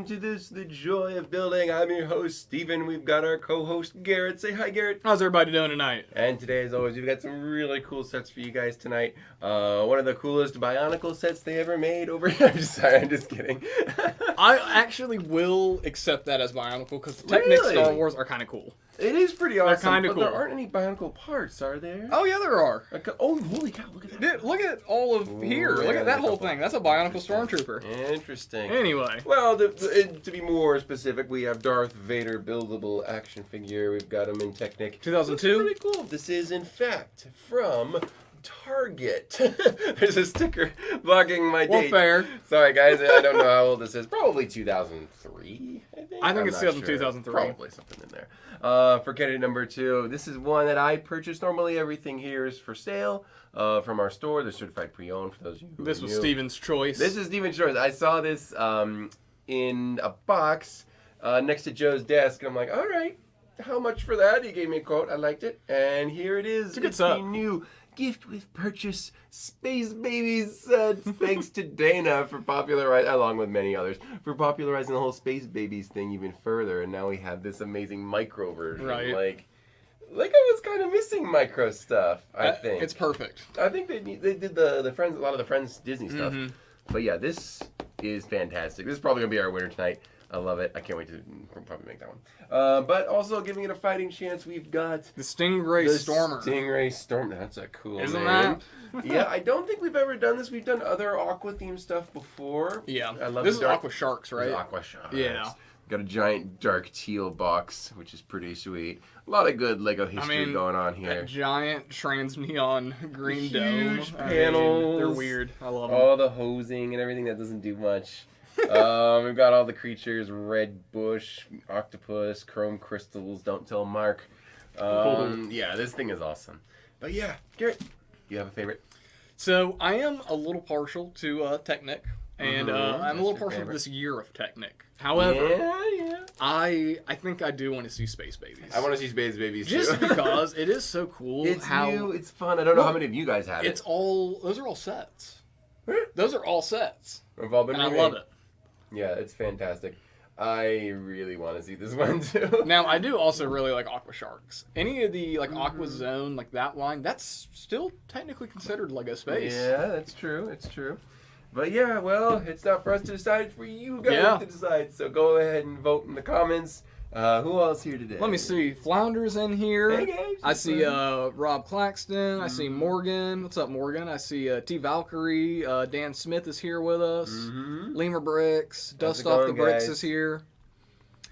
to this, The Joy of Building. I'm your host, Steven. We've got our co-host, Garrett. Say hi, Garrett. How's everybody doing tonight? And today, as always, we've got some really cool sets for you guys tonight. One of the coolest Bionicle sets they ever made over here. I'm just kidding. I actually will accept that as Bionicle because the Technic Star Wars are kind of cool. It is pretty awesome. They're kind of cool. There aren't any Bionicle parts, are there? Oh, yeah, there are. Oh, holy cow, look at that. Dude, look at all of here. Look at that whole thing. That's a Bionicle Stormtrooper. Interesting. Anyway. Well, to be more specific, we have Darth Vader buildable action figure. We've got him in Technic. 2002? Pretty cool. This is, in fact, from Target. There's a sticker blocking my date. Well, fair. Sorry, guys. I don't know how old this is. Probably 2003, I think. I think it's not sealed in sure. 2003. Probably something in there. For candidate number 2, this is one that I purchased. Normally, everything here is for sale from our store. They're certified pre-owned for those of you who This was new. Steven's choice. This is Steven's choice. I saw this in a box next to Joe's desk. I'm like, all right, how much for that? He gave me a quote. I liked it. And here it is. It's a the new gift with purchase Space Babies set. Thanks to Dana for popularizing, along with many others, for popularizing the whole Space Babies thing even further. And now we have this amazing micro version. Right. Like I was kind of missing micro stuff, I think. It's perfect. I think they did the Friends, a lot of the Friends Disney stuff. Mm-hmm. But yeah, this is fantastic. This is probably going to be our winner tonight. I love it. I can't wait to probably make that one. But also giving it a fighting chance, we've got The Stingray Stormer. Stingray Stormer. That's a cool Isn't name. that? Yeah, I don't think we've ever done this. We've done other Aqua-themed stuff before. Yeah. I love this the is dark, Aqua Sharks, right? This is Aqua Sharks. Yeah. Got a giant dark teal box, which is pretty sweet. A lot of good Lego history going on here. That giant trans-neon green dome. Huge panels. They're weird. I love them. All the hosing and everything that doesn't do much. We've got all the creatures: red bush, octopus, chrome crystals. Don't tell Mark. Yeah, this thing is awesome. But yeah, Garrett, you have a favorite? So I am a little partial to Technic, and I'm a little partial to this year of Technic. However, yeah. I think I do want to see Space Babies. I want to see Space Babies too. Just because it is so cool. It's how new, it's fun. I don't know how many of you guys have it. Those are all sets. Those are all sets. We've all been And I remade. love it. Yeah, it's fantastic. I really want to see this one too. Now, I do also really like Aqua Sharks. Any of the Aqua Zone, like that line, that's still technically considered Lego Space. Yeah, that's true. It's true. But yeah, well, it's not for us to decide. It's for you guys to decide. So go ahead and vote in the comments. Who else here today? Let me see. Flounder's in here. Hey guys. I see Rob Claxton. I see Morgan. What's up, Morgan? I see T. Valkyrie. Dan Smith is here with us. Lemur Bricks. Dust Off the Bricks is here.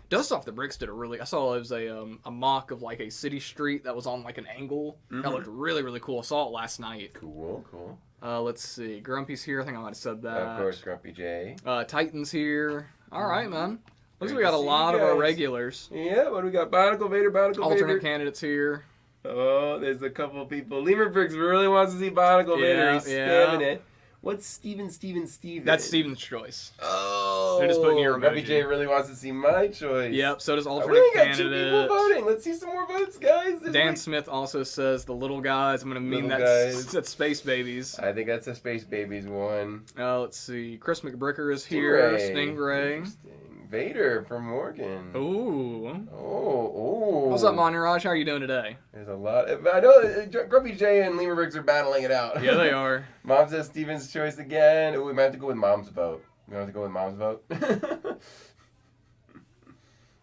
Dust Off the Bricks did I saw it was a mock of like a city street that was on like an angle. That looked really, really cool. I saw it last night. Cool. Let's see. Grumpy's here. I think I might have said that. Of course, Grumpy J. Titan's here. All right, man. Looks like we got a lot of our regulars. Yeah, what do we got? Bionicle Vader, Alternate candidates here. Oh, there's a couple of people. Lemur Bricks really wants to see Bionicle Vader. He's spamming it. What's Steven? That's Steven's choice. Oh. They're just putting your emoji. Grumpy J really wants to see my choice. Yep, so does alternate we only got candidate. 2 people voting. Let's see some more votes, guys. Dan Smith also says the little guys. I'm going to mean that's Space Babies. I think that's a Space Babies one. Let's see. Chris McBricker is here. Stingray. Interesting. Vader from Morgan. Ooh. Oh. What's up, Moniraj? How are you doing today? There's a lot. I know Grumpy J and Lemur Bricks are battling it out. Yeah, they are. Mom says Steven's choice again. Ooh, we might have to go with Mom's vote. We have to go with Mom's vote.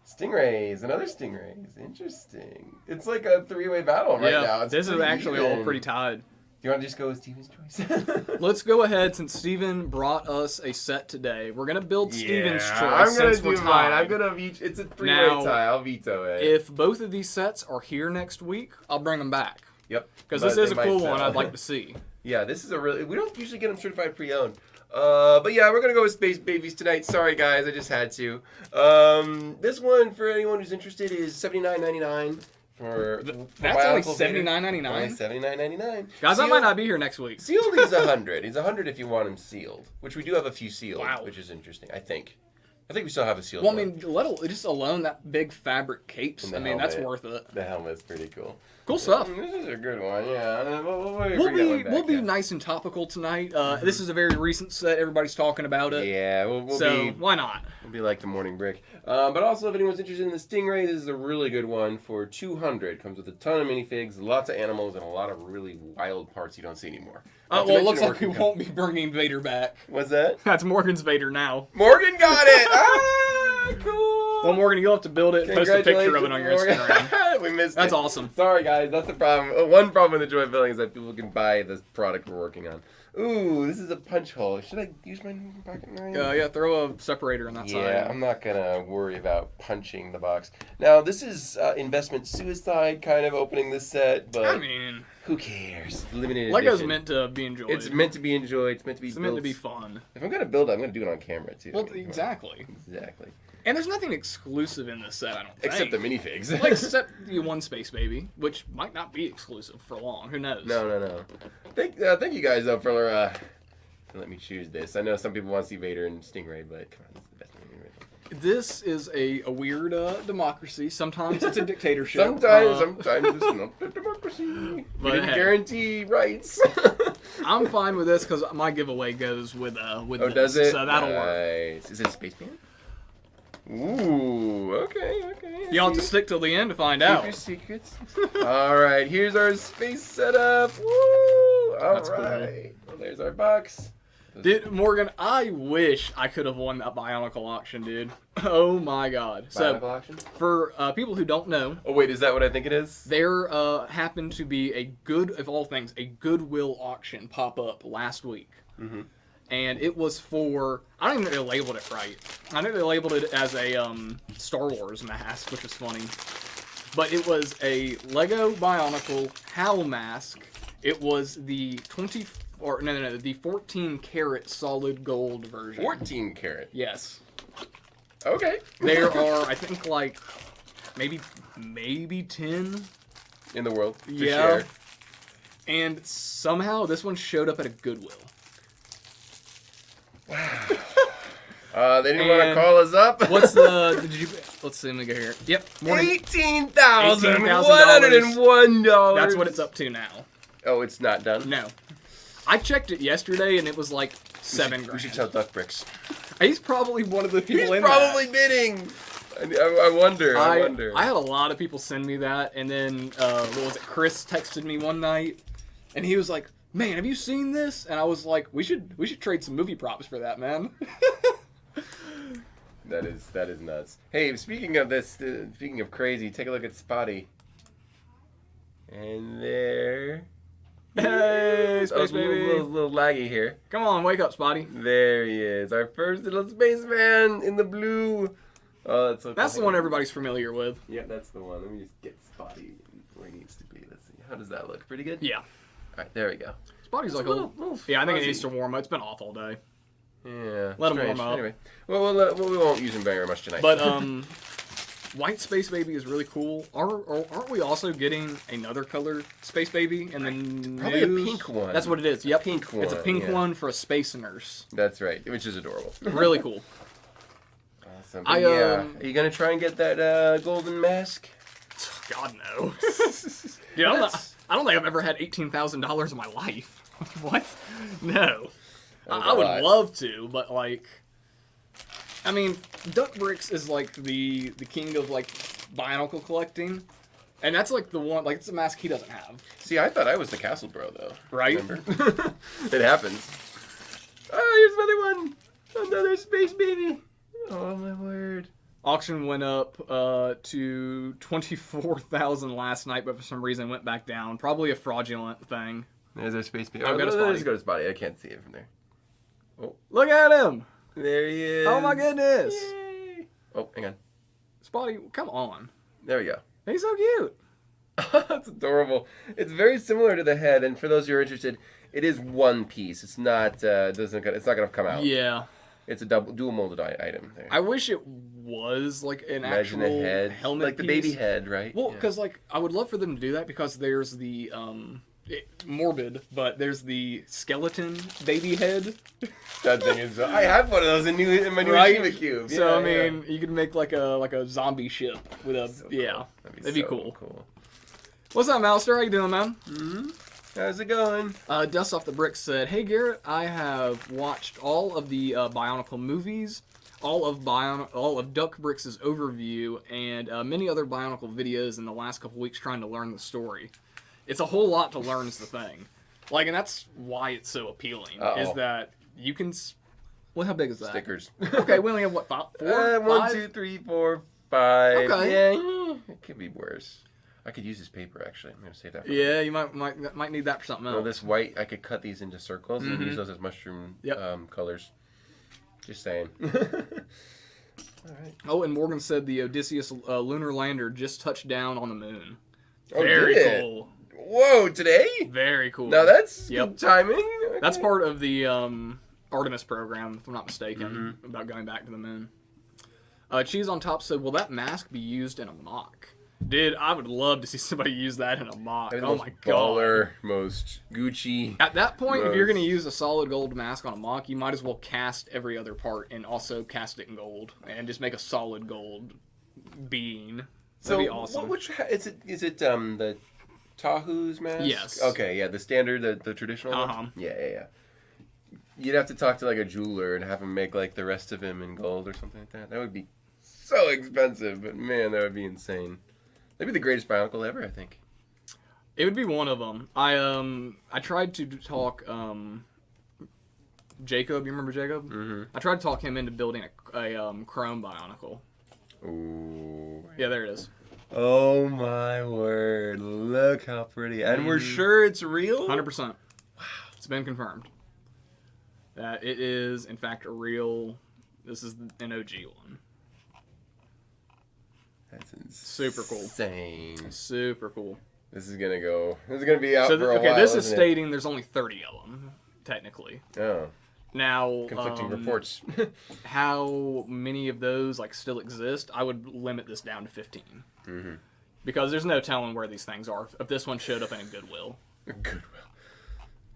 Stingrays. Another Stingrays. Interesting. It's like a 3-way battle right now. This is actually all pretty tied. Do you want to just go with Steven's choice? Let's go ahead, since Steven brought us a set today. We're going to build Steven's choice. I'm going to do mine. I'm going to it's a 3-way tie. I'll veto it. If both of these sets are here next week, I'll bring them back. Yep. Because this is a cool one I'd like to see. Yeah, this is we don't usually get them certified pre-owned. But yeah, we're going to go with Space Babies tonight. Sorry, guys. I just had to. This one, for anyone who's interested, is $79.99. That's only $79.99. Only $79.99. Guys, I might not be here next week. Sealed is $100. He's $100 if you want him sealed, which we do have a few sealed, which is interesting. I think. I think we still have a sealed Well, I one. mean, just alone that big fabric capes. And I the mean, that's helmet. worth it. The helmet's pretty cool. Cool stuff. This is a good one, yeah. We'll be nice and topical tonight. This is a very recent set. Everybody's talking about it. Yeah, we'll so be. Why not? We'll be like the Morning Brick. But also, if anyone's interested in the Stingray, this is a really good one for 200. Comes with a ton of minifigs, lots of animals, and a lot of really wild parts you don't see anymore. Well, it looks like we won't be bringing Vader back. What's that? That's Morgan's Vader now. Morgan got it! Ah, cool! Well, Morgan, you'll have to build it and post a picture of it on your Instagram. We missed it. That's awesome. Sorry, guys. That's the problem. One problem with the Joy Filling is that people can buy this product we're working on. Ooh, this is a punch hole. Should I use my pocket knife? Yeah, throw a separator on that side. Yeah, I'm not going to worry about punching the box. Now, this is investment suicide kind of opening this set, but I mean, who cares? Limited Lego's edition. meant to be enjoyed. It's meant to be enjoyed. It's meant to be It's built. meant to be fun. If I'm going to build it, I'm going to do it on camera, too. Well, exactly. Exactly. And there's nothing exclusive in this set, I don't think. Except the minifigs. Like, except the one Space Baby, which might not be exclusive for long. Who knows? No. Thank you guys, though, for let me choose this. I know some people want to see Vader and Stingray, but come on, this is the best movie right. This is a weird democracy. Sometimes it's a dictatorship. Sometimes it's not a democracy. We But didn't hey. guarantee rights. I'm fine with this because my giveaway goes with Oh, this. does it? So that'll work. Nice. Is it a spaceman? Ooh, okay. You'll have to stick till the end to find Keep out. your secrets. All right, here's our space setup. Woo! All That's cool. right. Well, there's our box. Dude, Morgan, I wish I could have won that Bionicle auction, dude. Oh my god. Bionicle So, auction? for people who don't know, Oh wait, is that what I think it is? there happened to be of all things, a Goodwill auction pop up last week. Mm-hmm. And it was for, I don't even think they labeled it right. I think they labeled it as a Star Wars mask, which was funny. But it was a Lego Bionicle HAL mask. It was the the 14 karat solid gold version. 14 karat. Yes. Okay. There are, I think, like, maybe 10. In the world. To Yeah. share. And somehow this one showed up at a Goodwill. They didn't want to call us up. What's the, let's see, let me go here. Yep. $18,101. That's what it's up to now. Oh, it's not done? No. I checked it yesterday and it was like $7,000. We should tell Duck Bricks. He's probably one of the people He's in probably that. bidding. I wonder. I wonder. I had a lot of people send me that, and then what was it? Chris texted me one night, and he was like, "Man, have you seen this?" And I was like, "We should trade some movie props for that, man." That is nuts. Hey, speaking of this, speaking of crazy, take a look at Spotty. And there. Hey, Space Baby. A little laggy here. Come on, wake up, Spotty. There he is, our first little spaceman in the blue. Oh, that's so cool. That's the one everybody's familiar with. Yeah, that's the one. Let me just get Spotty where he needs to be. Let's see. How does that look? Pretty good? Yeah. All right, there we go. Spotty's like a little. Yeah, I think it needs to warm up. It's been off all day. Yeah. Let him strange. warm up. Anyway, well, we won't use him very much tonight. But White Space Baby is really cool. Aren't we also getting another color Space Baby in the Probably a news? pink one. That's what it is. Yep. Pink one. It's a pink yeah. one for a space nurse. That's right, which is adorable. Really cool. Awesome. But yeah. Are you gonna try and get that golden mask? God no. Dude, I don't think I've ever had $18,000 in my life. What? No. I would love to, but like, I mean, Duck Bricks is like the king of like Bionicle collecting, and that's like the one, like it's a mask he doesn't have. See, I thought I was the castle bro though. Right? Remember? It happens. Oh, here's another one. Another space baby. Oh my word. Auction went up to 24,000 last night, but for some reason went back down. Probably a fraudulent thing. There's our space baby. Go to Spotty. Let's go to Spotty. I can't see it from there. Oh, Look at him! there he is. Oh my goodness! Yay. Oh, hang on. Spotty, come on. There we go. He's so cute. That's adorable. It's very similar to the head, and for those who are interested, it is one piece. It's not. It's not gonna come out. Yeah. It's a dual molded item. There. I wish it was like an Imagine actual a head, helmet like the piece. baby head, right? Well, Yeah. because like I would love for them to do that because there's the morbid, but there's the skeleton baby head. That thing is. I have one of those in my new Right? Shiva cube. So Yeah, I mean, you could make like a zombie ship with a So yeah. cool. That'd be so cool. What's up, Mouser? How you doing, man? Mm-hmm. How's it going? Dust Off the Bricks said, "Hey Garrett, I have watched all of the Bionicle movies, all of Duck Bricks' overview, and many other Bionicle videos in the last couple weeks trying to learn the story. It's a whole lot to learn is the thing. Like, and that's why it's so appealing, is that you can... Well, how big is that? Stickers. Okay, we only have, what, four? 1, Five? 2, 3, 4, 5. Okay. Yeah, it could be worse. I could use this paper, actually. I'm going to save that for Yeah, you might need that for something else. Well, this white, I could cut these into circles and use those as mushroom colors. Just saying. Alright. Oh, and Morgan said the Odysseus lunar lander just touched down on the moon. Oh, Very did it? cool. Whoa, today? Very cool. Now that's good timing. Okay. That's part of the Artemis program, if I'm not mistaken, about going back to the moon. Cheese on Top said, "Will that mask be used in a mock?" Dude, I would love to see somebody use that in a mock. Oh my baller, god. Most Gucci. At that point, if you're going to use a solid gold mask on a mock, you might as well cast every other part and also cast it in gold and just make a solid gold being. That'd be awesome. Is it the Tahu's mask? Yes. Okay, yeah, the standard, the traditional one? Yeah. You'd have to talk to like a jeweler and have him make like the rest of him in gold or something like that. That would be so expensive, but man, that would be insane. That'd be the greatest Bionicle ever, I think. It would be one of them. I tried to talk Jacob. You remember Jacob? Mm-hmm. I tried to talk him into building a Chrome Bionicle. Ooh. Yeah, there it is. Oh my word! Look how pretty, and we're sure it's real. 100%. Wow, it's been confirmed that it is in fact a real. This is an OG one. That's super cool. Insane. Super cool. This is gonna be out for a while. This is stating there's only 30 of them, technically. Oh. Now, conflicting reports. How many of those still exist? I would limit this down to 15. Mm-hmm. Because there's no telling where these things are. If this one showed up in a Goodwill. Goodwill.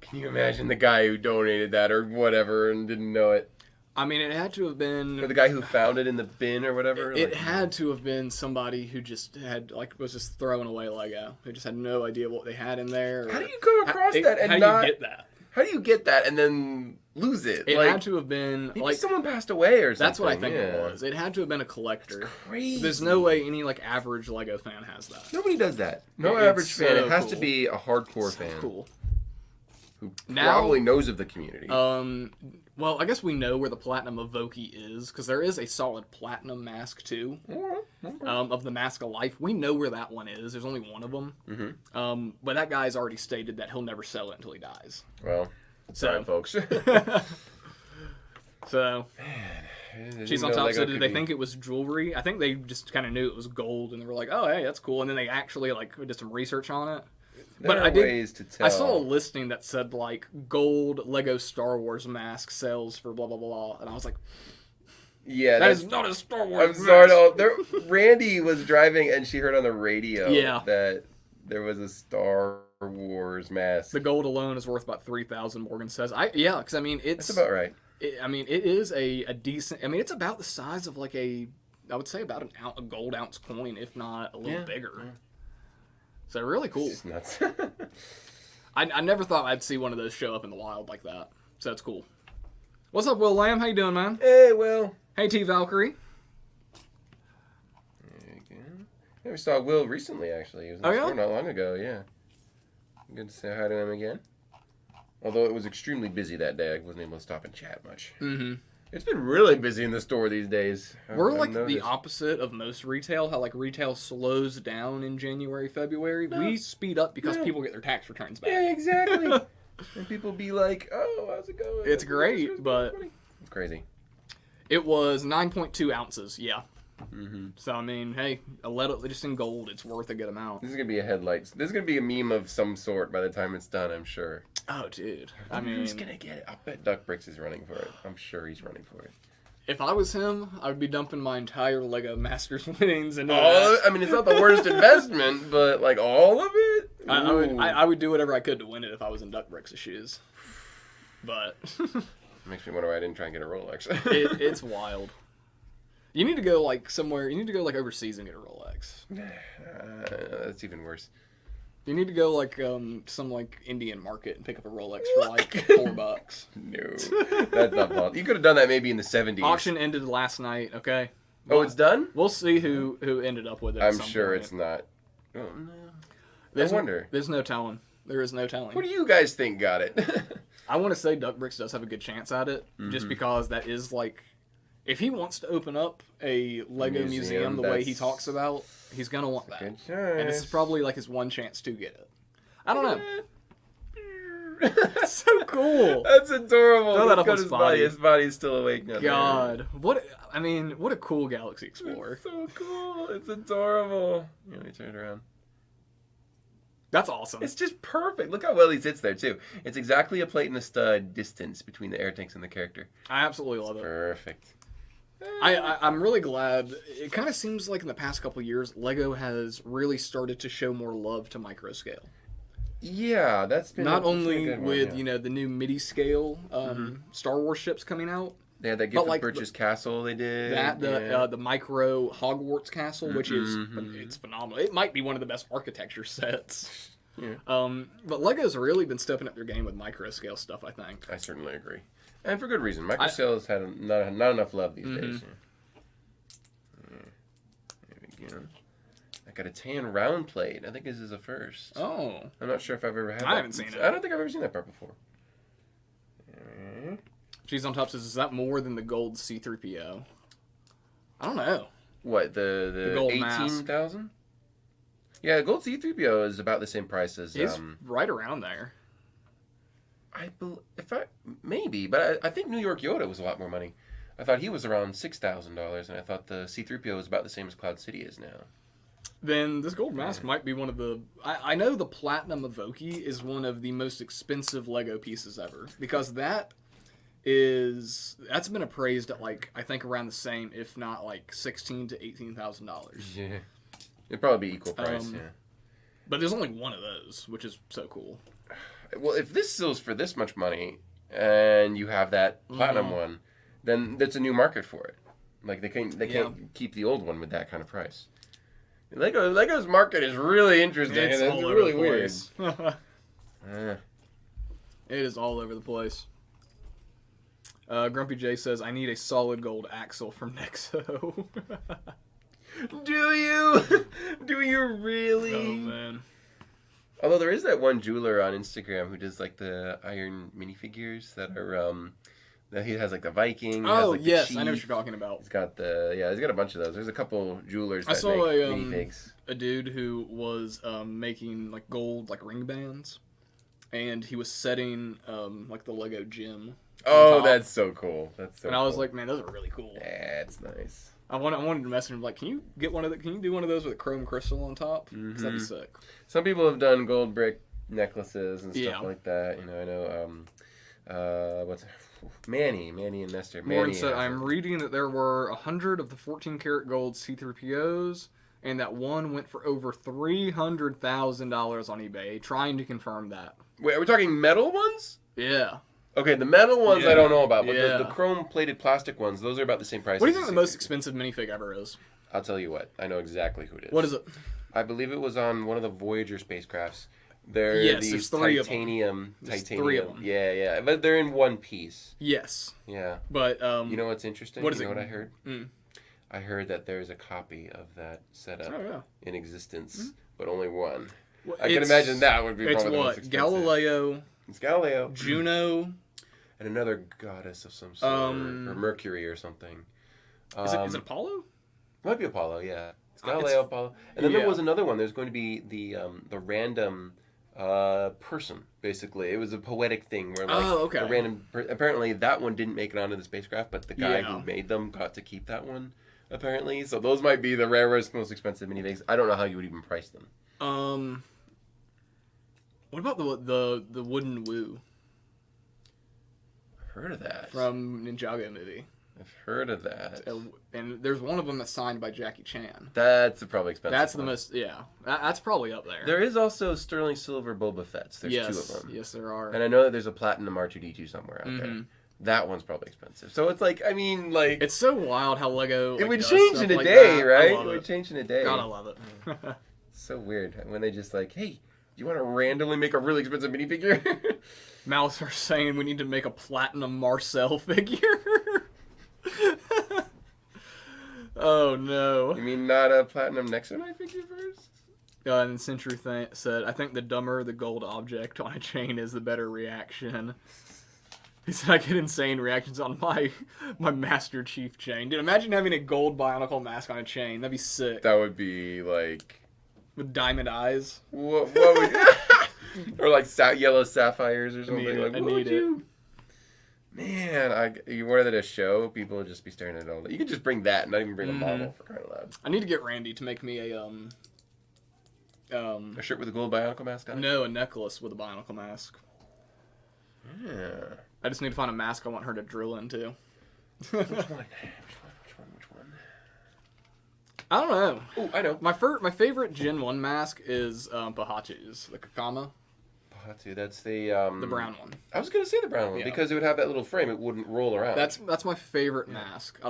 Can you imagine the guy who donated that or whatever and didn't know it? I mean, it had to have been... Or the guy who found it in the bin or whatever? It had to have been somebody who just had, was just throwing away Lego. Who just had no idea what they had in there. How do you come across that and how do you get that? How do you get that and then lose it? It had to have been... Maybe someone passed away or something. That's what I think it was. It had to have been a collector. That's crazy. There's no way any, average Lego fan has that. Nobody does that. No average fan. It has to be a hardcore fan. Cool. Who probably knows of the community. Well, I guess we know where the Platinum Evoke is, because there is a solid Platinum mask, too, of the Mask of Life. We know where that one is. There's only one of them. Mm-hmm. But that guy's already stated that he'll never sell it until he dies. Well, sorry, folks. So, Cheese on Top said, did they think it was jewelry? I think they just kind of knew it was gold, and they were like, oh, hey, that's cool. And then they actually, did some research on it. There are ways to tell. I saw a listing that said gold Lego Star Wars mask sells for blah blah blah, and I was like, "Yeah, that is not a Star Wars." I'm sorry. Randy was driving, and she heard on the radio that there was a Star Wars mask. The gold alone is worth about 3,000. Morgan says, because I mean it's that's about right. It is a decent. I mean, it's about the size of I would say about a gold ounce coin, if not a little bigger. Yeah. So really cool. It's nuts. I never thought I'd see one of those show up in the wild like that. So that's cool. What's up, Will Lamb? How you doing, man? Hey, Will. Hey, T Valkyrie. There you go. Yeah, we saw Will recently, actually. He was in the store not long ago, yeah. Good to say hi to him again. Although it was extremely busy that day, I wasn't able to stop and chat much. Mm-hmm. It's been really busy in the store these days. We're the opposite of most retail. How retail slows down in January, February. No. We speed up because people get their tax returns back. Yeah, exactly. And people be like, "Oh, how's it going?" It's great, but it's crazy. It was 9.2 ounces. Yeah. Mm-hmm. So I mean, hey, just in gold, it's worth a good amount. This is gonna be a headlight. This is gonna be a meme of some sort by the time it's done. I'm sure. Oh, dude. I mean, who's gonna get it? I bet Duck Bricks is running for it. I'm sure he's running for it. If I was him, I would be dumping my entire Lego Masters winnings into I mean, it's not the worst investment, but all of it. I would do whatever I could to win it if I was in Duck Bricks' shoes. But makes me wonder why I didn't try and get a Rolex. it's wild. You need to go like somewhere. You need to go like overseas and get a Rolex. That's even worse. You need to go like some like Indian market and pick up a Rolex for like $4. No, that's not possible. You could have done that maybe in the 70s. Auction ended last night. Okay. Oh, it's done? We'll see who ended up with it. I'm sure it's not. Oh no. I wonder. There's no telling. There is no telling. What do you guys think got it? I want to say Duck Bricks does have a good chance at it, just because that is like, if he wants to open up a Lego museum the way he talks about, he's gonna want that. Good choice. And this is probably like his one chance to get it. I don't know. So cool. That's adorable. Throw that up on his body. His body's still awake now. God, what a cool Galaxy Explorer. It's so cool. It's adorable. Let me turn it around. That's awesome. It's just perfect. Look how well he sits there too. It's exactly a plate and a stud distance between the air tanks and the character. I absolutely love it. Perfect. I'm really glad. It kind of seems like in the past couple of years, Lego has really started to show more love to micro scale. Yeah, that's been not only with one, the new MIDI scale Star Wars ships coming out. They had that gift of purchase castle they did. The micro Hogwarts castle, which is it's phenomenal. It might be one of the best architecture sets. Yeah. But Lego's really been stepping up their game with micro scale stuff, I think. I certainly agree. And for good reason. Micro scale has had not enough love these days. Yeah. There we go. I got a tan round plate. I think this is a first. Oh. I'm not sure if I've ever had that. I haven't seen it. I don't think I've ever seen that part before. Cheese on Top says, is that more than the gold C-3PO? I don't know. What, the gold 18,000? Yeah, gold C-3PO is about the same price as... It's right around there. Maybe, but I think New York Yoda was a lot more money. I thought he was around $6,000, and I thought the C-3PO was about the same as Cloud City is now. Then this gold mask might be one of the... I know the Platinum Evoke is one of the most expensive Lego pieces ever, because that's been appraised at like, I think around the same, if not like $16,000 to $18,000. Yeah. It'd probably be equal price, yeah. But there's only one of those, which is so cool. Well, if this sells for this much money, and you have that platinum one, then that's a new market for it. Like they can't keep the old one with that kind of price. Lego's market is really interesting. It's and all it's over really the place. Weird. It is all over the place. Grumpy J says, I need a solid gold axle from Nexo. Do you? Do you really? Oh, man. Although there is that one jeweler on Instagram who does like the iron minifigures that are that he has like the Viking. Oh, has, like, yes, the I know what you're talking about. He's got he's got a bunch of those. There's a couple jewelers that I saw make minifigs. A dude who was making like gold like ring bands, and he was setting like the Lego gym. Oh, that's so cool. That's so. And I was like, man, those are really cool. Yeah, it's nice. I wanted to message him like, can you do one of those with a chrome crystal on top? Because that'd be sick. Some people have done gold brick necklaces and stuff like that. You know, I know. What's Manny and Nestor. Morgan said, I'm reading that there were 100 of the 14-karat gold C-3POs, and that one went for over $300,000 on eBay. Trying to confirm that. Wait, are we talking metal ones? Yeah. Okay, the metal ones I don't know about, but the chrome-plated plastic ones, those are about the same price. What do you think the most expensive minifig ever is? I'll tell you what. I know exactly who it is. What is it? I believe it was on one of the Voyager spacecrafts. They're these titanium. Three of them. Yeah. But they're in one piece. Yes. Yeah. But you know what's interesting? What is what I heard? I heard that there's a copy of that setup in existence, but only one. Well, I can imagine that would be probably the most expensive. Galileo. It's Galileo. Juno. And another goddess of some sort, or Mercury or something. Is it Apollo? Might be Apollo, yeah. It's Galileo, Apollo. And then there was another one. There's going to be the random person, basically. It was a poetic thing where a random... Apparently that one didn't make it onto the spacecraft, but the guy who made them got to keep that one, apparently. So those might be the rarest, most expensive minifigs. I don't know how you would even price them. What about the wooden Woo? Heard of that From Ninjago movie. I've heard of that. And there's one of them that's signed by Jackie Chan. That's probably expensive. That's the most, that's probably up there. There is also sterling silver Boba Fett's. There's 2 of them. Yes, there are. And I know that there's a platinum R2-D2 somewhere out there. That one's probably expensive. So it's like, I mean, like... It's so wild how Lego... It would change in a day, right? It would change in a day. God, I love it. So weird when they just like, hey, do you want to randomly make a really expensive minifigure? Mouse are saying we need to make a platinum Marcel figure. Oh, no. You mean not a platinum next to my figure first? And then Century said, I think the dumber the gold object on a chain is, the better reaction. He said, I get insane reactions on my Master Chief chain. Dude, imagine having a gold Bionicle mask on a chain. That'd be sick. That would be, like... With diamond eyes. What would... or, like, yellow sapphires or something. I need it. Man, you wanted it a show, people would just be staring at it all day. You could just bring that and not even bring a model, for crying out loud. I need to get Randy to make me a shirt with a gold Bionicle mask on it? No, a necklace with a Bionicle mask. Yeah. I just need to find a mask I want her to drill into. Which one? I don't know. Oh, I know. My favorite Gen 1 mask is Pahatu's, the Kakama. Pahatu, that's the brown one. I was going to say the brown one, because it would have that little frame. It wouldn't roll around. That's my favorite mask. I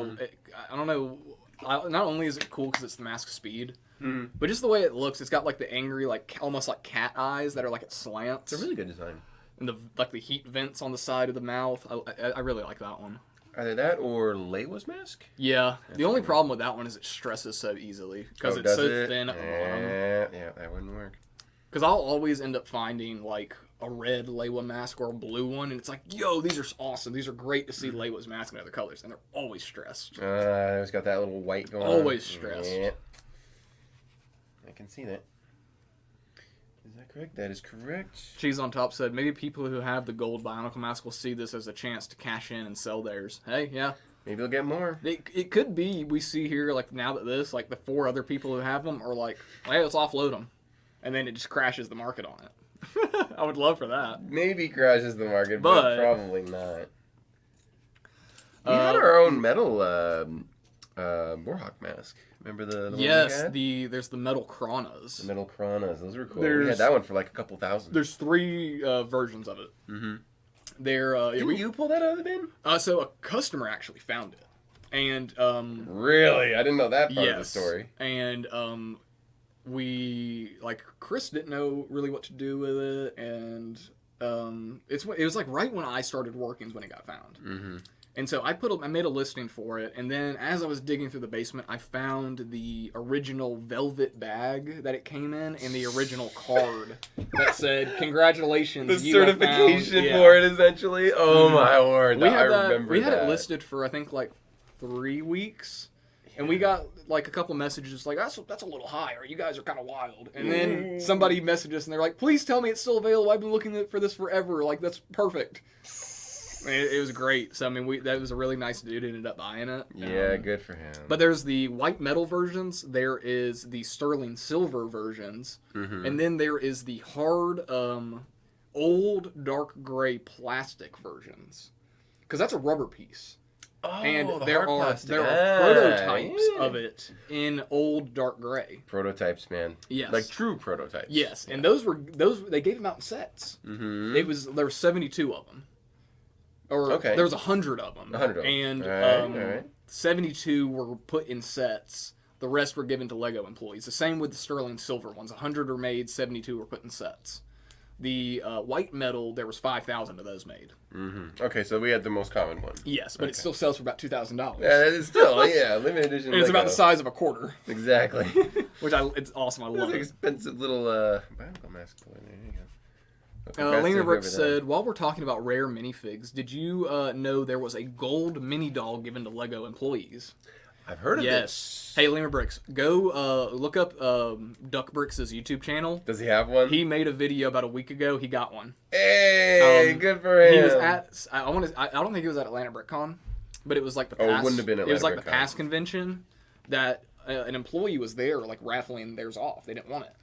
don't know. Not only is it cool because it's the mask speed, but just the way it looks. It's got like the angry, like almost like cat eyes that are like at slants. It's a really good design. And the heat vents on the side of the mouth. I really like that one. Either that or Leiwa's mask? Yeah. The only problem with that one is it stresses so easily. Because it's so thin at the bottom. Yeah, that wouldn't work. Because I'll always end up finding, like, a red Leiwa mask or a blue one. And it's like, yo, these are awesome. These are great to see Leiwa's mask in other colors. And they're always stressed. It's got that little white going on. Always stressed. Yeah. I can see that. Is that correct? That is correct. Cheese on Top said, maybe people who have the gold Bionicle mask will see this as a chance to cash in and sell theirs. Hey, yeah. Maybe they'll get more. It could be, we see here, like, now that the 4 other people who have them are like, hey, let's offload them. And then it just crashes the market on it. I would love for that. Maybe crashes the market, but probably not. We had our own metal Warhawk mask. Remember the one yes, we had? There's the metal Kranas. The metal Kranas. Those were cool. We had that one for like a couple thousand. There's 3 versions of it. Mm-hmm. Didn't you pull that out of the bin? So a customer actually found it. And really? I didn't know that part of the story. And Chris didn't know really what to do with it, and it was like right when I started working is when it got found. Mm-hmm. And so I made a listing for it, and then as I was digging through the basement, I found the original velvet bag that it came in, and the original card that said, "Congratulations, the certification for it." Essentially, oh my word! We had it listed for I think like 3 weeks. And we got like a couple messages like, that's a little high, or you guys are kind of wild. And then somebody messaged us and they're like, please tell me it's still available. I've been looking for this forever. Like, that's perfect. And it was great. So, I mean, that was a really nice dude who ended up buying it. Yeah, good for him. But there's the white metal versions. There is the sterling silver versions. Mm-hmm. And then there is the hard, old dark gray plastic versions. Because that's a rubber piece. Oh, and there are prototypes of it in old dark gray. Prototypes, man. Yes, like true prototypes. Yes, and those they gave them out in sets. Mm-hmm. There were 72 of them, or there was 100 of them. 100 of them, and all right. 72 were put in sets. The rest were given to Lego employees. The same with the sterling silver ones. 100 were made. 72 were put in sets. The white metal, there was 5,000 of those made. Mm-hmm. Okay, so we had the most common one. Yes, but it still sells for about $2,000. Yeah, it's still, limited edition. And it's about the size of a quarter. Exactly. Which it's awesome. I love it. Expensive little Bionicle mask toy. There you go. Lena Brooks said, while we're talking about rare minifigs, did you know there was a gold mini doll given to Lego employees? I've heard of this. Hey, Lena Bricks, go look up Duck Bricks' YouTube channel. Does he have one? He made a video about a week ago. He got one. Hey, good for him. He was at, I don't think he was at Atlanta BrickCon, but it was like the PASS. Oh, it wouldn't have been Atlanta. It was like the PASS convention that an employee was there, like raffling theirs off. They didn't want it,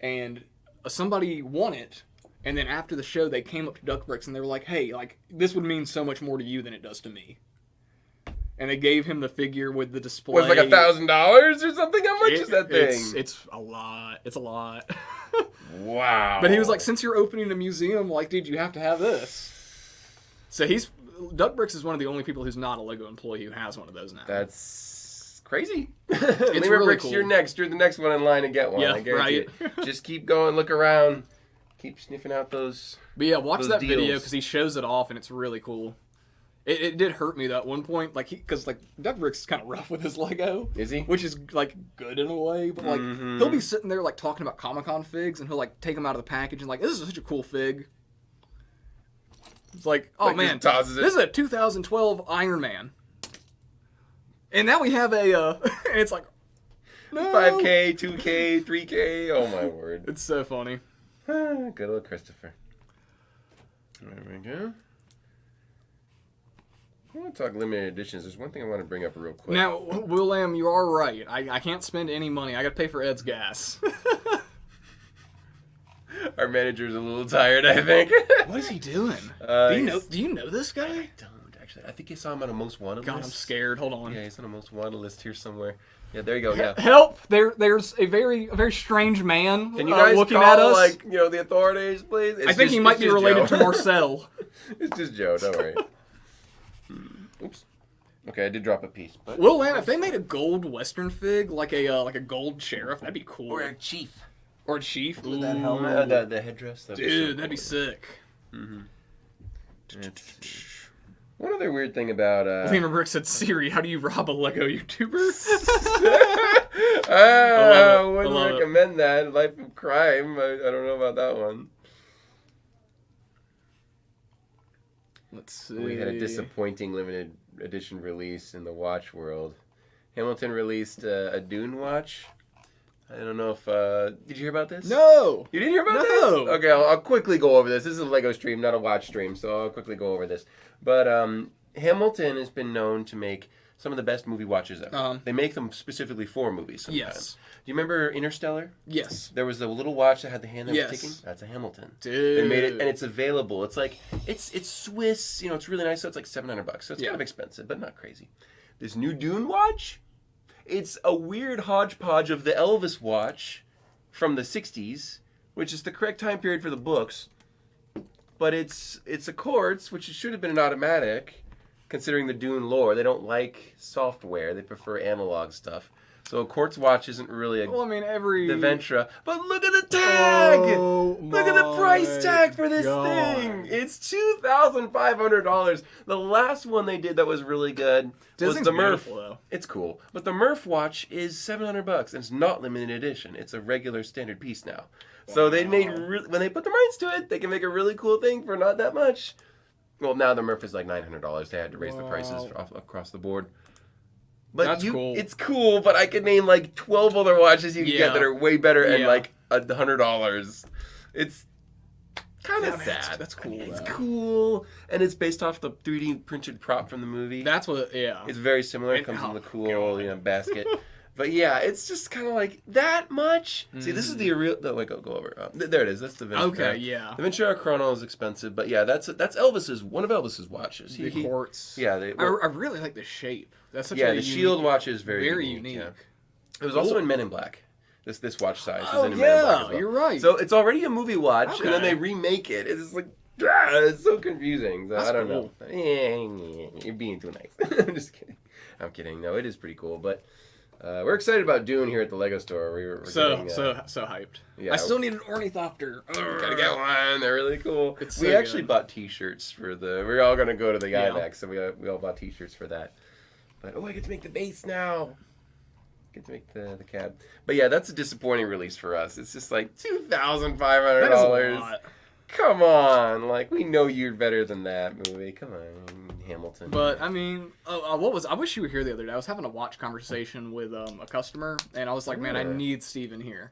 and somebody won it. And then after the show, they came up to Duck Bricks and they were like, "Hey, like this would mean so much more to you than it does to me." and they gave him the figure with the display. Was like $1,000 or something? How much is that thing? It's a lot. It's a lot. Wow. But he was like, since you're opening a museum, like, dude, you have to have this. So Duck Bricks is one of the only people who's not a Lego employee who has one of those now. That's crazy. It's Lemur really Bricks, cool. You're next. You're the next one in line to get one. Yeah, I guarantee right. it. Just keep going, look around, keep sniffing out those. But yeah, watch those that deals. video because he shows it off and it's really cool. It did hurt me though at one point, like because Duck Bricks is kind of rough with his Lego. Is he? Which is like good in a way, but like he'll be sitting there like talking about Comic-Con figs and he'll like take them out of the package and like, this is such a cool fig. It's like, oh Like, man, just tosses it. this is a 2012 Iron Man, and now we have a and it's like, no. 5K, 2K, 3K. Oh my word. It's so funny. Good old Christopher. There we go. I want to talk limited editions. There's one thing I want to bring up real quick. Now, Will Lamb, you are right. I can't spend any money. I got to pay for Ed's gas. Our manager's a little tired, I think. What is he doing? Do you know this guy? I don't, actually. I think I saw him on a most wanted God, list. I'm scared. Hold on. Yeah, he's on a most wanted list here somewhere. Yeah, there you go. Yeah. Help! There's a very strange man Can you guys looking call, at us. like, the authorities, please? I think he might be related to Marcel. It's just Joe, don't worry. Oops. Okay, I did drop a piece. But... Will Lamb, if they made a gold Western fig, like a gold sheriff, that'd be cool. Or a chief. Or a chief. With that helmet, the headdress. Dude, that'd be sick. One other weird thing about... Lemur Brick said, Siri, how do you rob a Lego YouTuber? I wouldn't love it. recommend that. Life of Crime. I don't know about that one. Let's see. We had a disappointing limited edition release in the watch world. Hamilton released a Dune watch. I don't know if... did you hear about this? No! You didn't hear about this? Okay, I'll quickly go over this. This is a Lego stream, not a watch stream, so I'll quickly go over this. But Hamilton has been known to make some of the best movie watches ever. They make them specifically for movies sometimes. Yes. Do you remember Interstellar? Yes. There was a little watch that had the hand that was ticking. That's a Hamilton. Dude. They made it, and it's available. It's like, it's Swiss, it's really nice, so it's like $700. So it's kind of expensive, but not crazy. This new Dune watch, it's a weird hodgepodge of the Elvis watch from the 60s, which is the correct time period for the books, but it's a quartz, which should have been an automatic, considering the Dune lore. They don't like software. They prefer analog stuff. So a quartz watch isn't really Well, I mean, every... the Ventra. But look at the tag! Oh, look at the price tag for this God. thing! It's $2,500. The last one they did that was really good was the Murph. Though. It's cool. But the Murph watch is $700, and it's not limited edition. It's a regular standard piece now. So they made... when they put the rights to it, they can make a really cool thing for not that much. Well, now the Murph is like $900. They had to raise the prices across the board. But That's cool. It's cool, but I could name like 12 other watches you can get that are way better and like $100. It's kind of sad. That's cool. It's cool, and it's based off the 3D printed prop from the movie. That's what. Yeah. It's very similar. It comes in the cool, basket. But yeah, it's just kind of like that much. See, this is the real. No, wait, go over. There it is. That's the Ventura. Okay, yeah. The Ventura Chrono is expensive, but yeah, that's Elvis's one of Elvis's watches. The quartz. Yeah, I really like the shape. That's such a the unique, shield watch is very unique. Yeah. It was also in Men in Black. This watch size is in Men in Black as well. You're right. So it's already a movie watch, and then they remake it. It's like, it's so confusing. So I don't know. You're being too nice. I'm just kidding. I'm kidding. No, it is pretty cool, but. We're excited about Dune here at the Lego store. We're so getting, hyped. Yeah, I still need an ornithopter. Gotta get one. They're really cool. So we actually bought T-shirts for the. We're all gonna go to the IMAX, so we all bought T-shirts for that. But I get to make the base now. Get to make the cab. But yeah, that's a disappointing release for us. It's just like $2,500. Come on, like we know you're better than that movie. Come on, Hamilton. But I mean, I wish you were here the other day. I was having a watch conversation with a customer, and I was like, man, I need Steven here.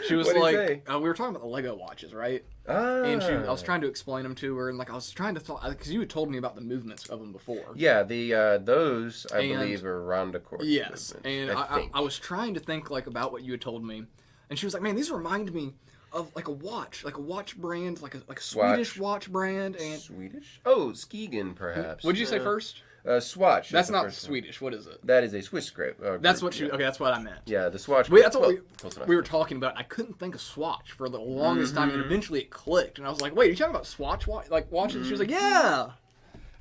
She was like, we were talking about the Lego watches, right? And I was trying to explain them to her, and like I was trying to because you had told me about the movements of them before. Yeah, those I believe are Ronda Quartz. Yes, movements, and I was trying to think like about what you had told me, and she was like, man, these remind me of like a watch brand, like a Swedish watch brand. And Swedish? Oh, Skigen, perhaps. What did you say first? Swatch. That's not Swedish. What is it? That is a Swiss grape. That's what you. Okay, that's what I meant. Yeah, the Swatch. That's what we were talking about. I couldn't think of Swatch for the longest time, and eventually it clicked. And I was like, "Wait, are you talking about Swatch? Like watching?" She was like, "Yeah."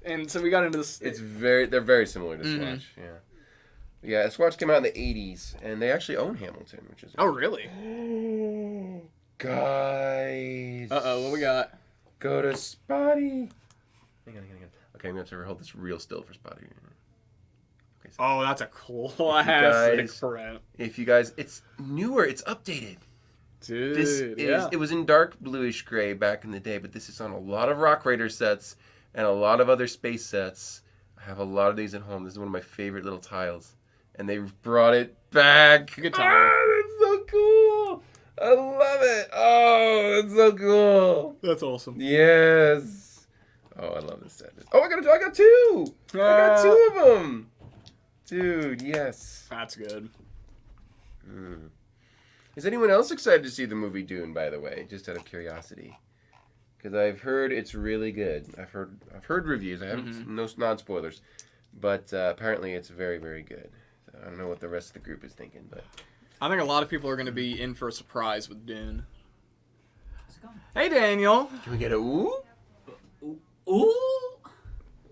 And so we got into this. They're very similar to Swatch. Yeah. Yeah, Swatch came out in the 80s, and they actually own Hamilton, which is... Oh, really? Guys. Uh-oh, what we got? Go to Spotty. Hang on. Okay, I'm going to hold this real still for Spotty. Okay, so oh, that's a classic print. If you guys... It's newer. It's updated. Dude, It was in dark bluish gray back in the day, but this is on a lot of Rock Raider sets and a lot of other space sets. I have a lot of these at home. This is one of my favorite little tiles. And they brought it back. Good time. Oh, that's so cool. I love it. Oh, it's so cool. That's awesome. Yes. Oh, I love this set. Oh, I got two. I got two of them. Dude, yes. That's good. Is anyone else excited to see the movie Dune, by the way? Just out of curiosity. Because I've heard it's really good. I've heard reviews. I haven't no non-spoilers. But apparently it's very, very good. I don't know what the rest of the group is thinking, but I think a lot of people are going to be in for a surprise with Dune. How's it going? Hey, Daniel. Can we get a ooh? Ooh?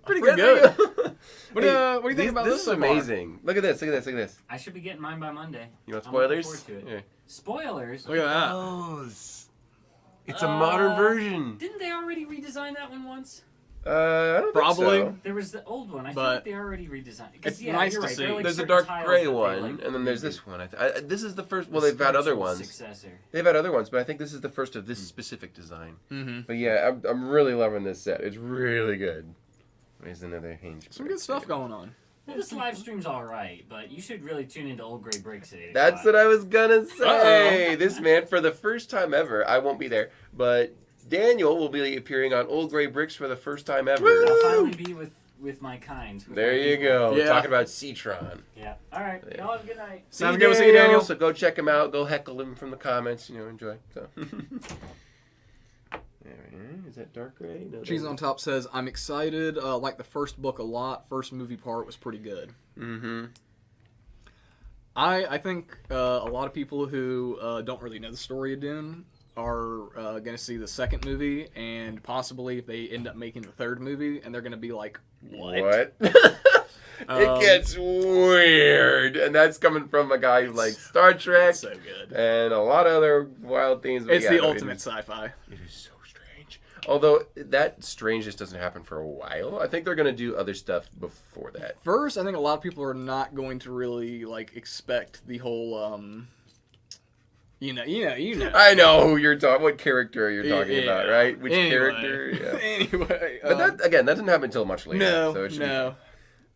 Pretty good. What do you think about this? This is amazing. Look at this. I should be getting mine by Monday. You want spoilers? I'm looking forward to it. Yeah. Spoilers? Look at that. Those. It's a modern version. Didn't they already redesign that one once? I don't Probably. think so. There was the old one. I feel like they already redesigned it. It's nice to see. Like there's a certain dark tiles gray that they, one, like, and then there's this one. This is the first. Well, the they've had other spiritual ones. Successor. They've had other ones, but I think this is the first of this specific design. But yeah, I'm really loving this set. It's really good. There's another hinge. Some good stuff going on. Well, this live stream's all right, but you should really tune into Old Gray Bricks at 8 o'clock. That's what I was gonna say. This man, for the first time ever, I won't be there, but Daniel will be appearing on Old Gray Bricks for the first time ever. I'll finally be with my kind. There you go. Yeah. Talking about Citron. Yeah. All right. Yeah. Y'all have a good night. Sounds good. See you, Daniel. So go check him out. Go heckle him from the comments. Enjoy. So. Is that dark gray? No, Cheese on Top says, I'm excited. Like the first book a lot. First movie part was pretty good. I think a lot of people who don't really know the story of Dune are going to see the second movie, and possibly if they end up making the third movie, and they're going to be like, what? It gets weird, and that's coming from a guy who likes Star Trek so good. And a lot of other wild things. It's the ultimate sci-fi. It is so strange. Although that strangeness doesn't happen for a while. I think they're going to do other stuff before that. First, I think a lot of people are not going to really expect the whole you know. I know who you're talking. What character you're talking about, right? Which character? Yeah. Anyway, but that doesn't happen until much later. No, so it should no. Be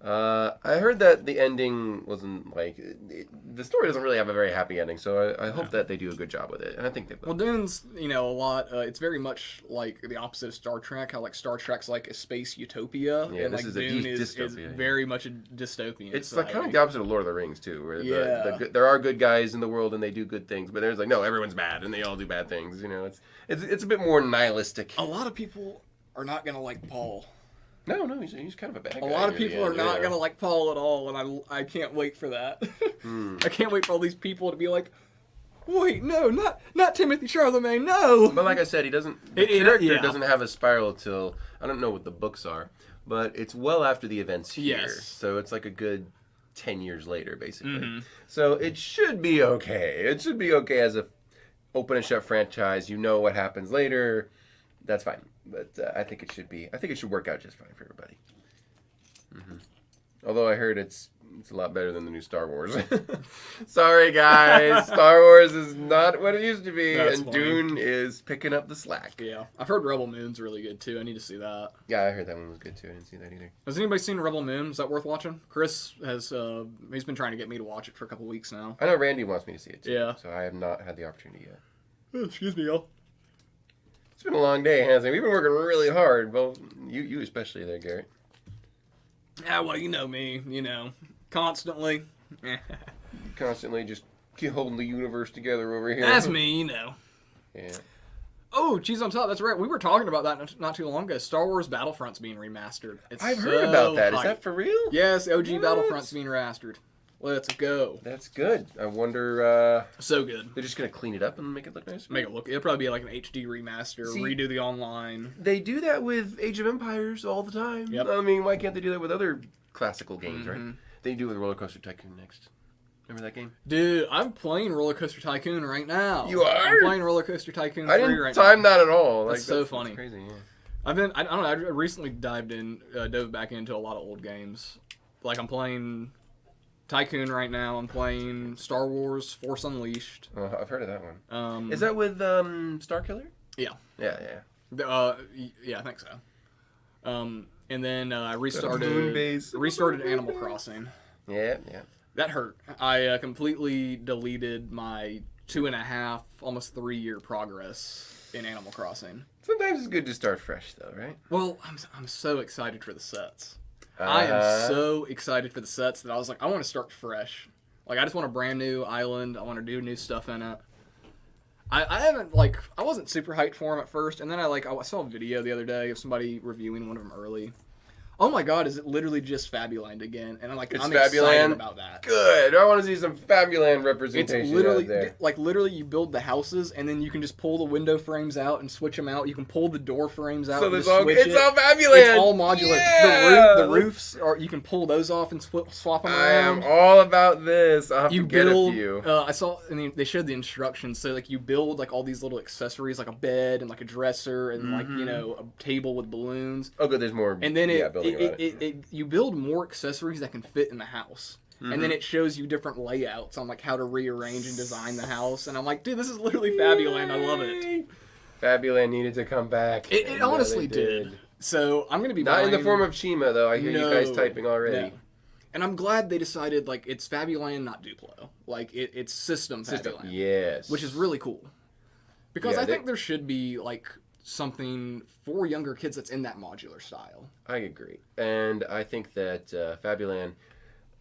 I heard that the ending wasn't the story doesn't really have a very happy ending. So I hope that they do a good job with it, and I think they will. Well, Dune's a lot. It's very much like the opposite of Star Trek. How Star Trek's like a space utopia, and this is Dune is very much a dystopian. It's like kind of the opposite of Lord of the Rings too, where there are good guys in the world and they do good things, but there's no, everyone's bad and they all do bad things. It's a bit more nihilistic. A lot of people are not gonna like Paul. No, he's kind of a bad guy. A lot of people are not going to like Paul at all, and I can't wait for that. I can't wait for all these people to be like, wait, no, not Timothy Chalamet, no! But like I said, the character doesn't have a spiral till, I don't know what the books are, but it's well after the events here. Yes. So it's like a good 10 years later, basically. So it should be okay. It should be okay as a open and shut franchise. You know what happens later. That's fine. But I think it should work out just fine for everybody. Although I heard it's a lot better than the new Star Wars. Sorry, guys. Star Wars is not what it used to be. That's and funny. Dune is picking up the slack. Yeah. I've heard Rebel Moon's really good, too. I need to see that. Yeah, I heard that one was good, too. I didn't see that either. Has anybody seen Rebel Moon? Is that worth watching? Chris has, he's been trying to get me to watch it for a couple weeks now. I know Randy wants me to see it, too. Yeah. So I have not had the opportunity yet. Oh, excuse me, y'all. It's been a long day, hasn't it? We've been working really hard. Well, you especially there, Garrett. Yeah, well, you know me, constantly. Constantly just holding the universe together over here. That's me, Yeah. Oh, Oh, cheese on top. That's right. We were talking about that not too long ago. Star Wars Battlefront's being remastered. I've heard about that. Is hype. that for real? Yes, OG What? Battlefront's being remastered. Let's go. That's good. I wonder. So good. They're just gonna clean it up and make it look nice. Make it look. It'll probably be like an HD remaster. See, redo the online. They do that with Age of Empires all the time. Yep. I mean, why can't they do that with other classical games, Mm-hmm. right? They do it with Roller Coaster Tycoon next. Remember that game? Dude, I'm playing Roller Coaster Tycoon right now. You are? I'm playing Roller Coaster Tycoon 3 I didn't right time now. that at all. That's so funny. That's crazy. Yeah. I don't know. I recently dove back into a lot of old games. Like I'm playing Tycoon right now. I'm playing Star Wars Force Unleashed. Oh, I've heard of that one. Is Is that with Starkiller? Yeah. Yeah. Yeah, I think so. And then I Moon restarted base. Animal Crossing. Yeah. That hurt. I completely deleted my 2.5, almost 3-year progress in Animal Crossing. Sometimes it's good to start fresh, though, right? Well, I'm so excited for the sets. I am so excited for the sets that I was like, I want to start fresh. Like, I just want a brand new island. I want to do new stuff in it. I haven't, I wasn't super hyped for them at first, and then I saw a video the other day of somebody reviewing one of them early. Oh my god, is it literally just Fabuland again? And I'm Fabuland? excited about that. Good. I want to see some Fabuland representation It's literally, out there. literally you build the houses, and then you can just pull the window frames out and switch them out. You can pull the door frames out So and it's just all, switch it's it. all Fabuland. It's all modular. Yeah! The roofs are, you can pull those off and swap them I around. am all about this. I'll have You to get build. a few. I saw, and they showed the instructions. So you build all these little accessories, like a bed and like a dresser and a table with balloons. Oh, good. There's more. And then building about it. you build more accessories that can fit in the house. And then it shows you different layouts on how to rearrange and design the house. And I'm like, dude, this is literally Fabuland. I love it. Fabuland needed to come back. It honestly did. So I'm gonna be Not in the form of Chima, though. I hear you guys typing already. No. And I'm glad they decided it's Fabuland, not Duplo. It's system Fabuland. Yes. Which is really cool. Because Yeah, I think there should be something for younger kids that's in that modular style. I agree. And I think that Fabuland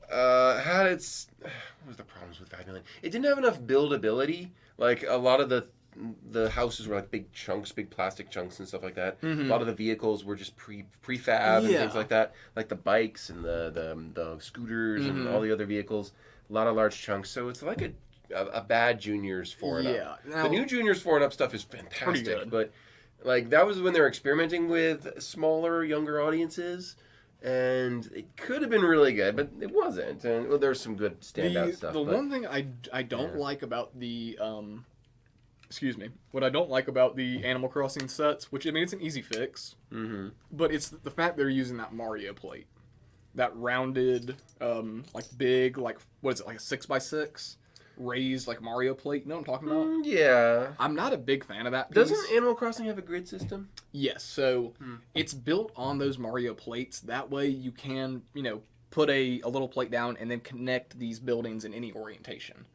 had its... What was the problems with Fabuland? It didn't have enough buildability. Like, a lot of the houses were big chunks, big plastic chunks and stuff like that. A lot of the vehicles were just prefab and things like that. Like the bikes and the scooters and all the other vehicles. A lot of large chunks. So it's like a bad Juniors 4 and up. Now, The new Juniors 4 and up stuff is fantastic. Pretty good. But that was when they were experimenting with smaller, younger audiences. And it could have been really good, but it wasn't. And there's some good standout stuff. The one thing I don't like about the what I don't like about the Animal Crossing sets, which it's an easy fix, but it's the fact they're using that Mario plate, that rounded, big, what is it, a 6x6 raised Mario plate. You know what I'm talking about? Yeah. I'm not a big fan of that piece. Doesn't Animal Crossing have a grid system? Yes, so it's built on those Mario plates. That way you can, put a little plate down and then connect these buildings in any orientation.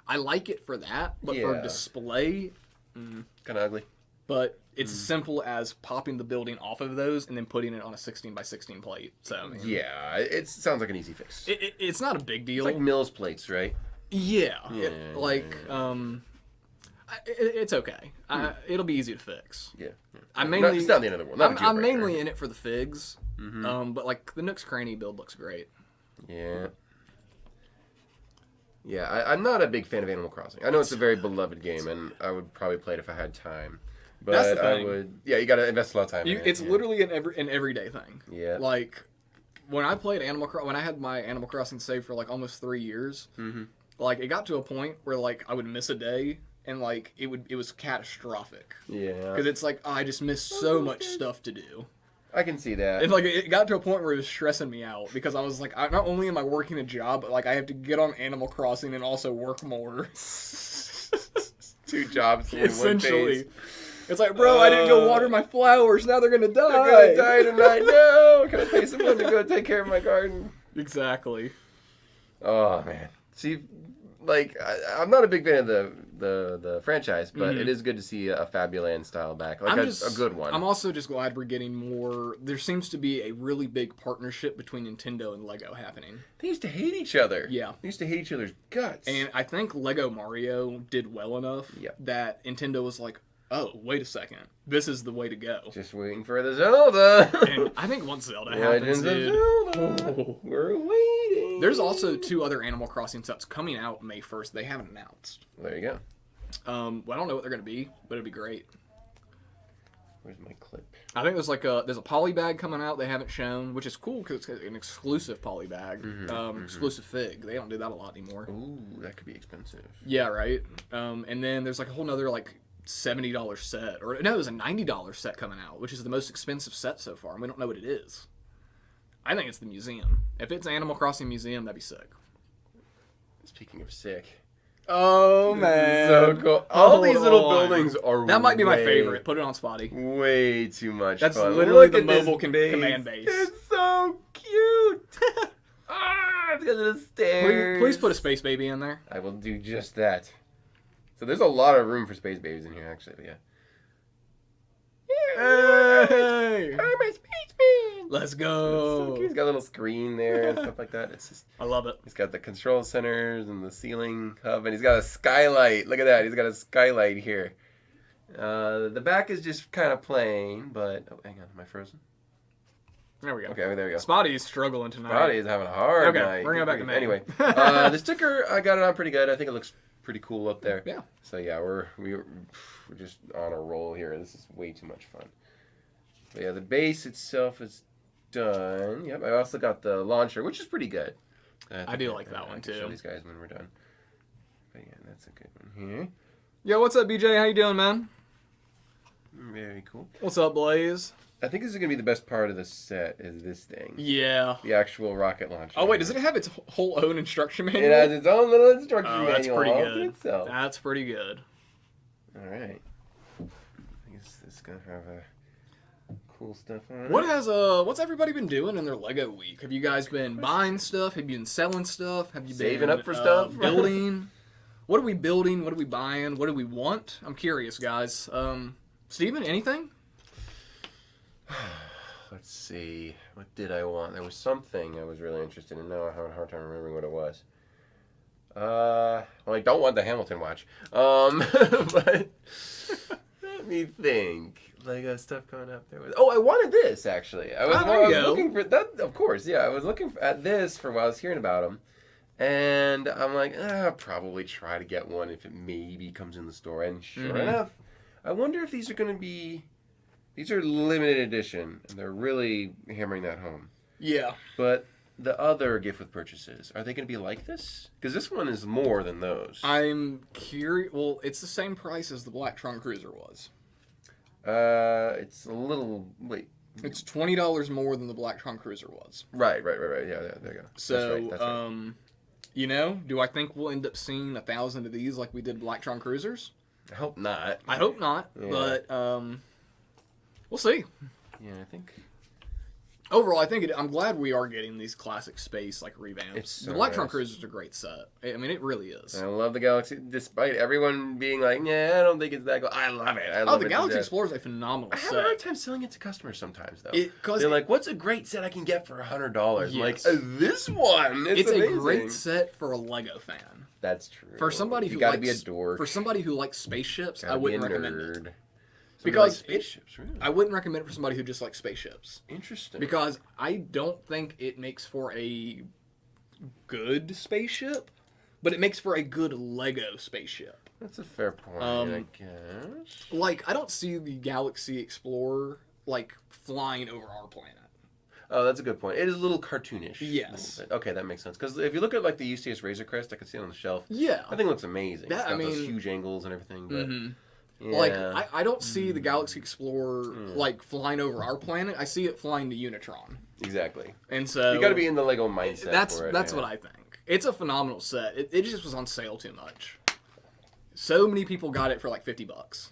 I like it for that, but for display... Kind of ugly. But it's as simple as popping the building off of those and then putting it on a 16x16 plate. So Yeah, it sounds like an easy fix. It's not a big deal. It's like Mills plates, right? Yeah. It's okay. It'll be easy to fix. Yeah. It's not the end of the world. I'm mainly in it for the figs. But the Nook's Cranny build looks great. Yeah. Yeah, I'm not a big fan of Animal Crossing. I know it's a very beloved game, and I would probably play it if I had time. But That's the thing. I would. Yeah, you got to invest a lot of time. It's literally an everyday thing. Yeah. When I played when I had my Animal Crossing save for almost 3 years, it got to a point where I would miss a day, and it was catastrophic. Yeah. Because it's I just missed so much stuff to do. I can see that. And it got to a point where it was stressing me out because I was not only am I working a job, but I have to get on Animal Crossing and also work more. 2 jobs in Essentially. one phase. It's bro, I didn't go water my flowers. Now they're gonna die. They're gonna die tonight. No, can I pay someone to go take care of my garden? Exactly. Oh man. See, I'm not a big fan of the franchise, but it is good to see a Fabuland style back, a good one. I'm also just glad we're getting more. There seems to be a really big partnership between Nintendo and Lego happening. They used to hate each other. Yeah. They used to hate each other's guts. And I think Lego Mario did well enough that Nintendo was oh, wait a second. This is the way to go. Just waiting for the Zelda. And I think once Zelda happens, Legends of dude. Zelda. Oh. We're waiting. There's also 2 other Animal Crossing sets coming out May 1st. They haven't announced. There you go. Well, I don't know what they're going to be, but it'd be great. Where's my clip? I think there's a poly bag coming out they haven't shown, which is cool because it's an exclusive poly bag, exclusive fig. They don't do that a lot anymore. Ooh, that could be expensive. Yeah, right. And then there's like a whole nother like $70 set, or no, there's a $90 set coming out, which is the most expensive set so far, and we don't know what it is. I think it's the museum. If it's Animal Crossing Museum, that'd be sick. Speaking of sick. Oh man, so cool. All these little buildings are that might be my favorite. Put it on Spotty. Way too much That's fun. literally Look the at this mobile base. command base. It's so cute. It's got the stairs. Please put a space baby in there. I will do just that. So there's a lot of room for space babies in here, actually. But yeah. Hey! I'm a spaceman. Let's go. So cute. He's got a little screen there and stuff like that. It's just. I love it. He's got the control centers and the ceiling hub, and he's got a skylight. Look at that. He's got a skylight here. The back is just kind of plain, but... Oh, hang on. Am I frozen? There we go. Okay, there we go. Spotty's struggling tonight. Spotty is having a hard night. Bring it back to me. Anyway, the sticker, I got it on pretty good. I think it looks pretty cool up there. Yeah. So, yeah, we're just on a roll here. This is way too much fun. But, yeah, the base itself is done. Yep, I also got the launcher, which is pretty good. I do like that one, I too. can show these guys when we're done. But, yeah, that's a good one here. Yo, what's up, BJ? How you doing, man? Very cool. What's up, Blaze? I think this is going to be the best part of the set, is this thing. Yeah. The actual rocket launcher. Oh, wait, does it have its whole own instruction manual? It has its own little instruction manual. That's pretty all to good. itself. That's pretty good. All right. I guess it's going to have cool stuff on it. What's everybody been doing in their Lego week? Have you guys been buying stuff? Have you been selling stuff? Have you Saving been up for stuff? building? What are we building? What are we buying? What do we want? I'm curious, guys. Steven, anything? Let's see. What did I want? There was something I was really interested in. Now I have a hard time remembering what it was. Well, I don't want the Hamilton watch. But let me think. Lego stuff coming up there. Oh, I wanted this actually. I was looking for that. Of course, yeah. I was looking at this for a while. I was hearing about them, and I'm like, I'll probably try to get one if it maybe comes in the store. And sure enough, I wonder if these are going to be. These are limited edition, and they're really hammering that home. Yeah. But the other gift with purchases, are they going to be like this? Because this one is more than those. I'm curious. Well, it's the same price as the Black Tron Cruiser was. It's a little... Wait. It's $20 more than the Black Tron Cruiser was. Right. Yeah, there you go. So, that's right. You know, do I think we'll end up seeing 1,000 of these like we did Black Tron Cruisers? I hope not. I hope not, but we'll see. Yeah, I think... Overall, I'm glad we are getting these classic space like revamps. The Black Tron Cruiser is a great set. I mean, it really is. I love the Galaxy, despite everyone being like, "Yeah, I don't think it's that cool." I love it. The Galaxy Explorer is a phenomenal set. I have a hard time selling it to customers sometimes, though. They're like, "What's a great set I can get for $100?" Yes. I'm like, this one. It's amazing. A great set for a Lego fan. That's true. For somebody who gotta be a dork. For somebody who likes spaceships, I wouldn't recommend it. Because spaceships, really? I wouldn't recommend it for somebody who just likes spaceships. Interesting. Because I don't think it makes for a good spaceship, but it makes for a good Lego spaceship. That's a fair point, I guess. Like, I don't see the Galaxy Explorer, like, flying over our planet. Oh, that's a good point. It is a little cartoonish. Yes. Okay, that makes sense. Because if you look at, like, the UCS Razor Crest, I can see it on the shelf. Yeah. I think it looks amazing. It's got those huge angles and everything, but... Yeah. Like, I don't see the Galaxy Explorer, like, flying over our planet. I see it flying to Unitron. Exactly. And so... You gotta be in the Lego mindset That's what I think. It's a phenomenal set. It just was on sale too much. So many people got it for, like, $50.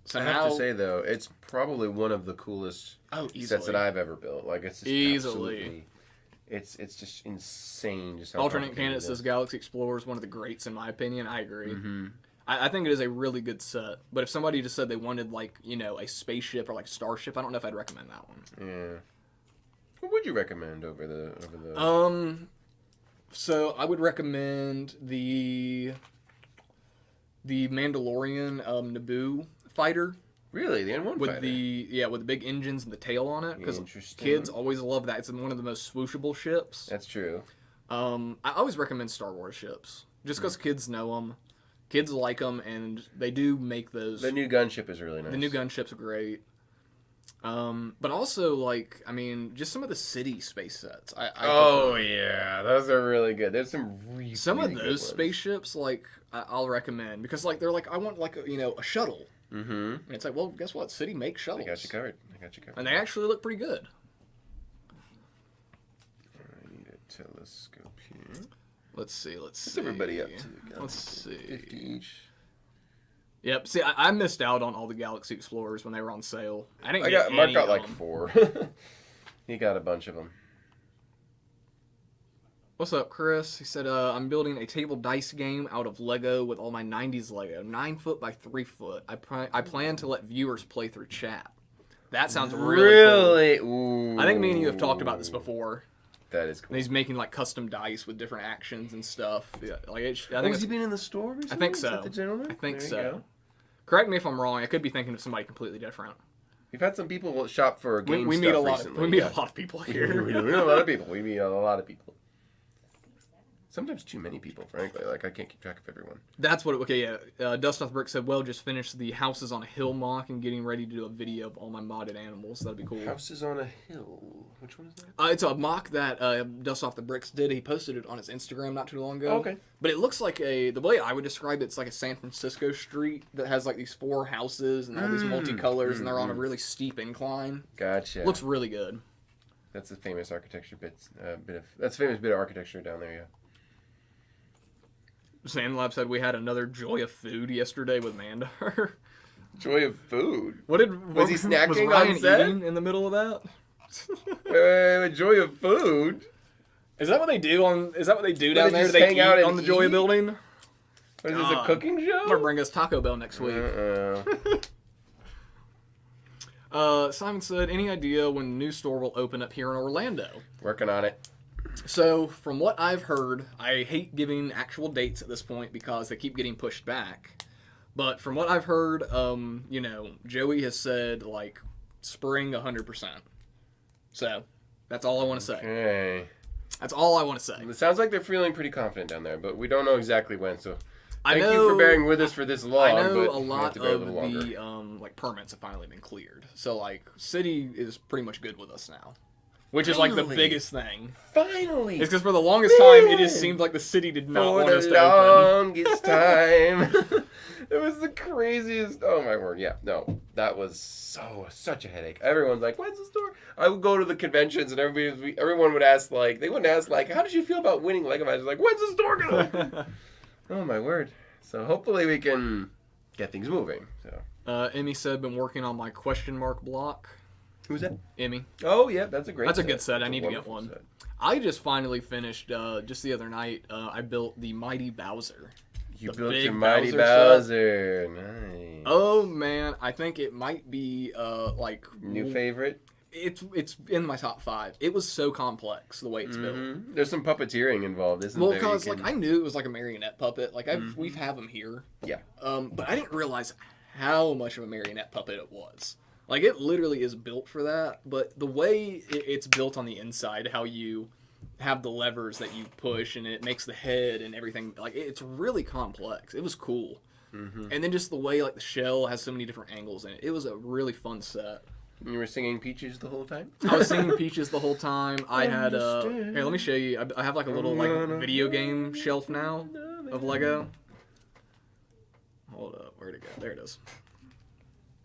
So I have to say, though, it's probably one of the coolest sets that I've ever built. Like, it's just absolutely... It's just insane. Just how Alternate Candidate says Galaxy Explorer is one of the greats, in my opinion. I agree. I think it is a really good set, but if somebody just said they wanted, like, you know, a spaceship or like starship, I don't know if I'd recommend that one. Yeah. What would you recommend over the? So I would recommend the Mandalorian Naboo fighter. Really, the N1 with fighter? with the big engines and the tail on it, because Interesting. kids always love that. It's one of the most swooshable ships. That's true. I always recommend Star Wars ships, just because kids know them, kids like them, and they do make those. The new gunship is really nice. The new gunship's great. But also, like, I mean, just some of the city space sets. Oh yeah, those are really good. There's some really of good those ones. spaceships, like, I'll recommend, because like they're like, I want like a shuttle. Mm-hmm. And it's like, well, guess what? City makes shuttles. I got you covered. And they actually look pretty good. I need a telescope here. Let's see. What's everybody up to? Let's see. 50 each. Yep. See, I missed out on all the Galaxy Explorers when they were on sale. Mark got like them. 4. He got a bunch of them. What's up, Chris? He said, I'm building a table dice game out of Lego with all my 90s Lego. 9 foot by 3 foot. I plan to let viewers play through chat. That sounds really cool. Ooh. I think me and you have talked about this before. That is cool. And he's making like custom dice with different actions and stuff. Yeah, like I think has he been in the store recently? I think Is so. that the gentleman? I think There you so. go. Correct me if I'm wrong. I could be thinking of somebody completely different. We've had some people shop for game We stuff meet a lot. recently. We meet a lot of people We here. meet a lot of people. We meet a lot of people. Sometimes too many people, frankly. Like, I can't keep track of everyone. That's what. Okay, yeah. Dust Off Brick said, "Well, just finished the Houses on a Hill mock and getting ready to do a video of all my modded animals. That'd be cool." Houses on a Hill. Which one is that? It's a mock that Dust Off the Bricks did. He posted it on his Instagram not too long ago. Okay. But it looks like the way I would describe it's like a San Francisco street that has like these 4 houses and all these multicolors, and they're on a really steep incline. Gotcha. Looks really good. That's a famous architecture that's a famous bit of architecture down there, yeah. Sandlab said we had another joy of food yesterday with Mandar. Joy of food. Was he snacking was on Ryan set? eating in the middle of that? Wait, joy of food? Is that what they do down they there? just They hang eat out and on the Joy eat? building? What is this, a God. cooking show? I'm gonna bring us Taco Bell next week. Simon said, any idea when the new store will open up here in Orlando? Working on it. So, from what I've heard, I hate giving actual dates at this point because they keep getting pushed back. But from what I've heard, Joey has said, like, spring 100%. So, that's all I want to say. Okay. That's all I want to say. It sounds like they're feeling pretty confident down there, but we don't know exactly when, so thank know, you for bearing with us for this long. I know but a we have lot to bear of little longer. the permits have finally been cleared. So, like, City is pretty much good with us now. Which is, like, the Finally. biggest thing. Finally! It's because for the longest time, it just seemed like the city did not want us to open. longest time. It was the craziest. Oh my word! Yeah, no, that was such a headache. Everyone's like, "When's the store?" I would go to the conventions and everyone would ask they wouldn't ask "How did you feel about winning Lego matches?" Like, "When's the store gonna open?" Oh my word! So hopefully we can get things moving. So Emmy said, "Been working on my question mark block." who's that? Emmy. Oh yeah, that's a great. That's a set. good set. That's I need to get wonderful one. set. I just finally finished just the other night. I built the Mighty Bowser. You The built big your Mighty Bowser Bowser. Nice. Oh man, I think it might be New favorite. It's in my top 5. It was so complex the way it's built. There's some puppeteering involved, isn't Well, there? because I knew it was like a marionette puppet. Like we've had them here. Yeah. But I didn't realize how much of a marionette puppet it was. Like it literally is built for that. But the way it's built on the inside, how you have the levers that you push and it makes the head and everything, like it's really complex. It was cool. And then just the way like the shell has so many different angles in it. It was a really fun set. You were singing Peaches the whole time? I was singing Peaches the whole time. I had here, let me show you. I have like a little video game shelf now of Lego. Hold up, where'd it go? There it is.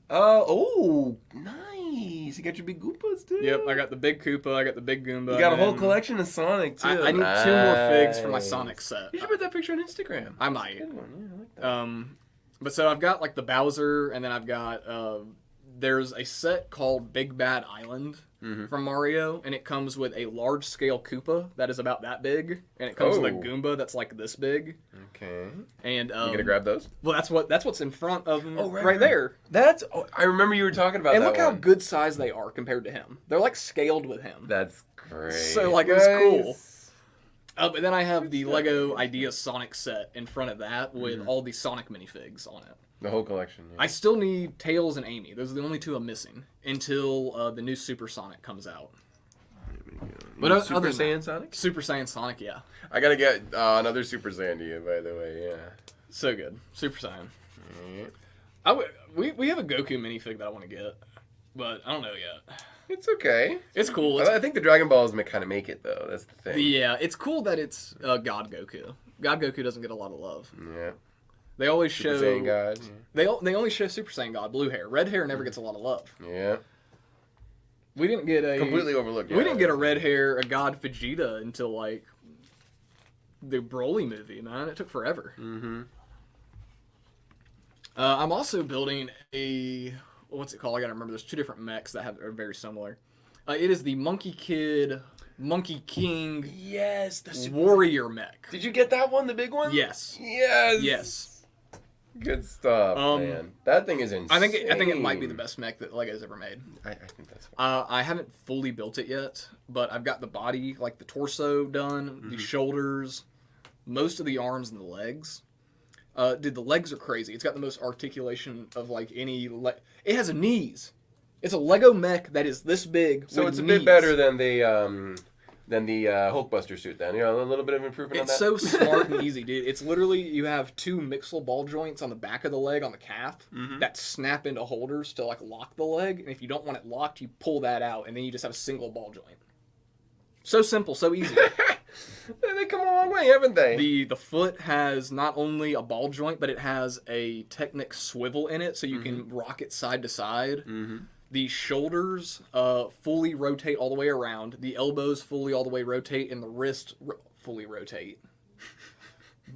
Oh, nice. You got your big Goombas too. Yep, I got the big Koopa, I got the big Goomba. You got a whole and collection of Sonic too. I need 2 more figs for my Sonic set. You should put that picture on Instagram. I might. Good one. Yeah, I like that. But so I've got like the Bowser, and then I've got there's a set called Big Bad Island from Mario, and it comes with a large scale Koopa that is about that big, and it comes with a Goomba that's like this big. Okay. And You gonna grab those? well, that's what's in front of him right, right there. I remember you were talking about And that look how one. good size they are compared to him. They're like scaled with him. That's great. So, like, it was cool. But then I have the Lego Idea Sonic set in front of that with all the Sonic minifigs on it. The whole collection. Yeah. I still need Tails and Amy. Those are the only two I'm missing until the new Super Sonic comes out. But Super Saiyan Sonic? Super Saiyan Sonic, yeah. I gotta get another Super Saiyan to you, by the way, yeah. So good. Super Saiyan. Yeah. We have a Goku minifig that I want to get, but I don't know yet. It's okay. It's cool. I think the Dragon Balls kind of make it, though. That's the thing. Yeah, it's cool that it's God Goku. God Goku doesn't get a lot of love. Yeah. They always Super show... Saiyan God. They only show Super Saiyan God, blue hair. Red hair never gets a lot of love. Yeah. We didn't get a... Completely overlooked. We didn't get a red hair, a God Vegeta until, like, the Broly movie, man. It took forever. Mm-hmm. I'm also building a... What's it called? I gotta remember. There's two different mechs that are very similar. It is the Monkey Kid, Monkey King... Yes! Warrior mech. Did you get that one, the big one? Yes. Yes! Yes. Good stuff, man. That thing is insane. I think it might be the best mech that Lego's ever made. I think that's fine. I haven't fully built it yet, but I've got the body, like the torso done, the shoulders, most of the arms and the legs. Dude, the legs are crazy. It's got the most articulation of like any... It has knees. It's a Lego mech that is this big. So with it's a knees. bit better than the Hulkbuster suit. Then a little bit of improvement on that. It's so smart and easy, dude. It's literally you have two mixel ball joints on the back of the leg on the calf that snap into holders to like lock the leg. And if you don't want it locked, you pull that out, and then you just have a single ball joint. So simple, so easy. They come a long way, haven't they? The foot has not only a ball joint, but it has a Technic swivel in it, so you can rock it side to side. The shoulders fully rotate all the way around. The elbows fully all the way rotate, and the wrist fully rotate.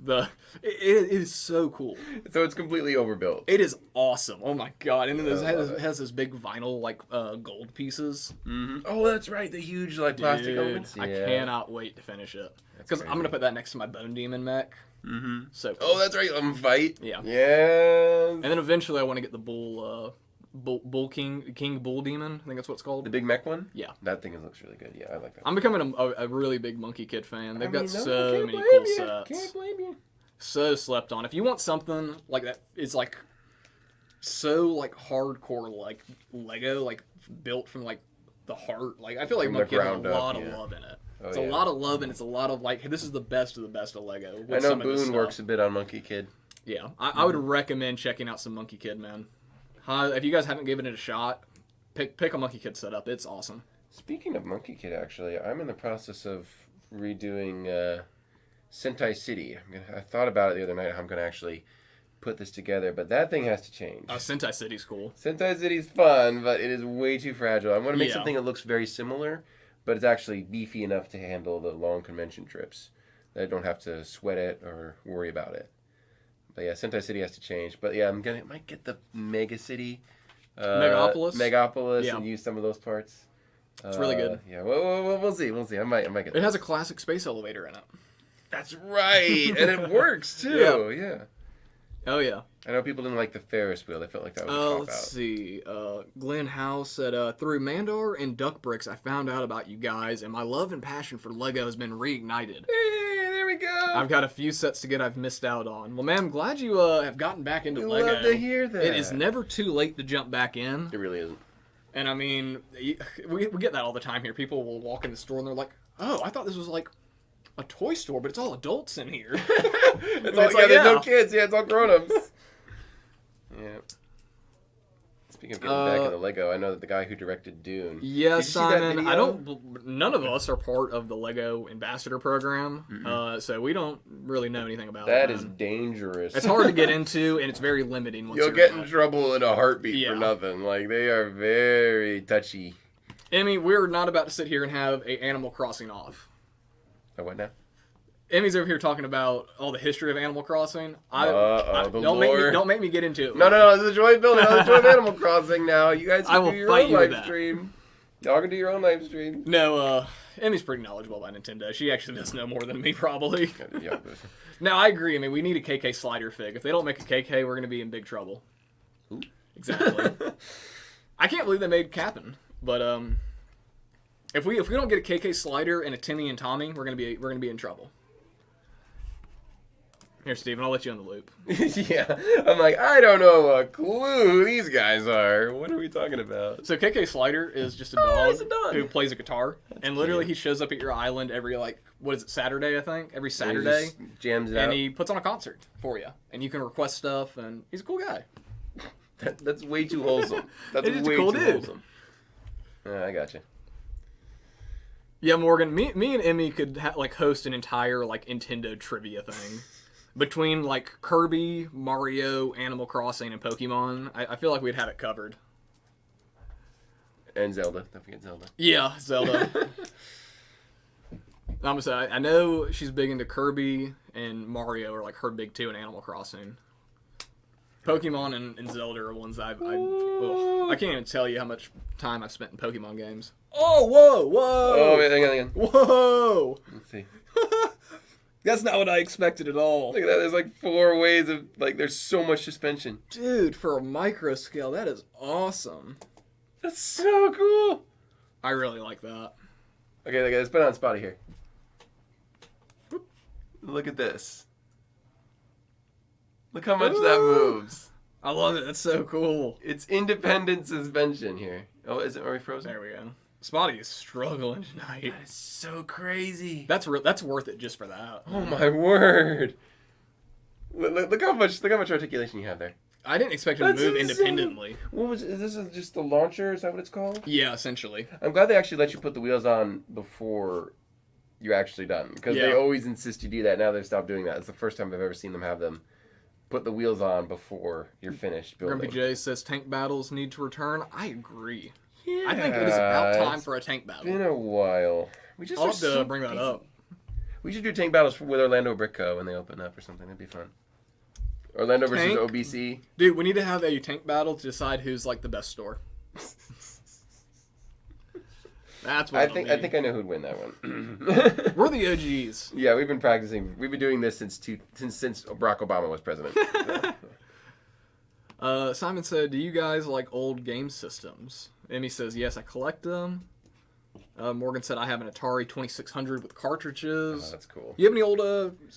It is so cool. So it's completely overbuilt. It is awesome. Oh my god! And then it has this big vinyl like gold pieces. Oh, that's right. The huge like plastic Dude, elements. I cannot wait to finish it because I'm gonna put that next to my Bone Demon mech. So cool. Oh, that's right. Fight. Yeah. Yeah. And then eventually I want to get the Bull King Bull Demon. I think that's what it's called. The big mech one. Yeah. That thing looks really good. Yeah, I like that. I'm becoming a really big Monkey Kid fan. They've got so many blame cool you. sets. Can't blame you. So slept on. If you want something like that, it's like so like hardcore like Lego, like built from like the heart. Like I feel like From the Monkey Kid has a ground up, lot of yeah. love in it. Oh, It's yeah. a lot of love, and it's a lot of like, hey, this is the best of Lego. I with know some of this Boone stuff. works a bit on Monkey Kid. Yeah, I would recommend checking out some Monkey Kid, man. If you guys haven't given it a shot, pick a Monkey Kid setup. It's awesome. Speaking of Monkey Kid, actually, I'm in the process of redoing Sentai City. I thought about it the other night how I'm going to actually put this together, but that thing has to change. Sentai City's cool. Sentai City's fun, but it is way too fragile. I want to make Yeah. something that looks very similar, but it's actually beefy enough to handle the long convention trips. That I don't have to sweat it or worry about it. But yeah, Sentai City has to change. But yeah, might get the Mega City. Megapolis Yeah. and use some of those parts. It's really good. Yeah, we'll see. We'll see. I might get It has a classic space elevator in it. That's right, and it works too. Yeah. Oh yeah. I know people didn't like the Ferris wheel. They felt like that was a cop Let's out. see. Glenn House said, through Mandar and Duck Bricks, I found out about you guys, and my love and passion for Lego has been reignited. Hey, there we go. I've got a few sets to get I've missed out on. Well, man, I'm glad you have gotten back into We Lego. love to hear that. It is never too late to jump back in. It really isn't. And I mean, we get that all the time here. People will walk in the store and they're like, "Oh, I thought this was like a toy store, but it's all adults in here." It's all, yeah, there's no kids. Yeah, it's all grown-ups. Yeah. Speaking of getting back into Lego, I know that the guy who directed Dune. Yeah, Did you see that Simon. video? None of us are part of the Lego Ambassador Program, so we don't really know anything about it. That is man. dangerous. It's hard to get into, and it's very limiting. Once You'll you're get in in it. trouble in a heartbeat Yeah. for nothing. Like, they are very touchy. Emmy, we're not about to sit here and have a Animal Crossing off. Oh, what now? Emmy's over here talking about all the history of Animal Crossing. The don't make me get into it. No, this is a joint building. This is a joint Animal Crossing now. You guys I can will do your fight own you with live that. stream. Y'all can do your own live stream. No, Emmy's pretty knowledgeable about Nintendo. She actually does know more than me, probably. Yeah, No, I agree. I mean, we need a KK slider fig. If they don't make a KK, we're going to be in big trouble. Ooh. Exactly. I can't believe they made Cap'n, but If we don't get a KK Slider and a Timmy and Tommy, we're gonna be in trouble. Here, Steven, I'll let you on the loop. Yeah, I'm like, I don't know a clue who these guys are. What are we talking about? So KK Slider is just a he's dog a dog. who plays a guitar, and literally he shows up at your island every what is it, Saturday? I think every Saturday, He just jams it out. and he puts on a concert for you, and you can request stuff, and he's a cool guy. That's way too wholesome. That's He's a way cool too dude. wholesome. I got you. Yeah, Morgan, me and Emmy could host an entire Nintendo trivia thing. Between Kirby, Mario, Animal Crossing, and Pokemon, I feel like we'd have it covered. And Zelda. Don't forget Zelda. Yeah, Zelda. I'm gonna say, I know she's big into Kirby, and Mario are her big too, and Animal Crossing. Pokemon and Zelda are ones I can't even tell you how much time I've spent in Pokemon games. Oh, whoa! Oh, wait, hang on. Whoa! Let's see. That's not what I expected at all. Look at that. There's 4 ways of, there's so much suspension. Dude, for a micro scale, that is awesome. That's so cool. I really like that. Okay, let's put it on Spotty here. Look at this. Look how much that moves. I love it. That's so cool. It's independent suspension here. Oh, is it already frozen? There we go. Spotty is struggling tonight. That is so crazy. That's worth it just for that. Oh my word. Look how much articulation you have there. I didn't expect him to That's move insane. independently. This is just the launcher? Is that what it's called? Yeah, essentially. I'm glad they actually let you put the wheels on before you're actually done. Because they always insist you do that. Now they've stopped doing that. It's the first time I've ever seen them have them put the wheels on before you're finished building. Grumpy J says tank battles need to return. I agree. Yeah, I think it is about time for a tank battle. Been a while. I'll have to bring that up. We should do tank battles with Orlando Brick Co. when they open up or something. That'd be fun. Orlando versus OBC. Dude, we need to have a tank battle to decide who's the best store. That's what I think I know who'd win that one. We're the OGs. Yeah, we've been practicing. We've been doing this since Barack Obama was president. Simon said, "Do you guys like old game systems?" Emmy says, "Yes, I collect them." Morgan said, "I have an Atari 2600 with cartridges." Oh, that's cool. You have any old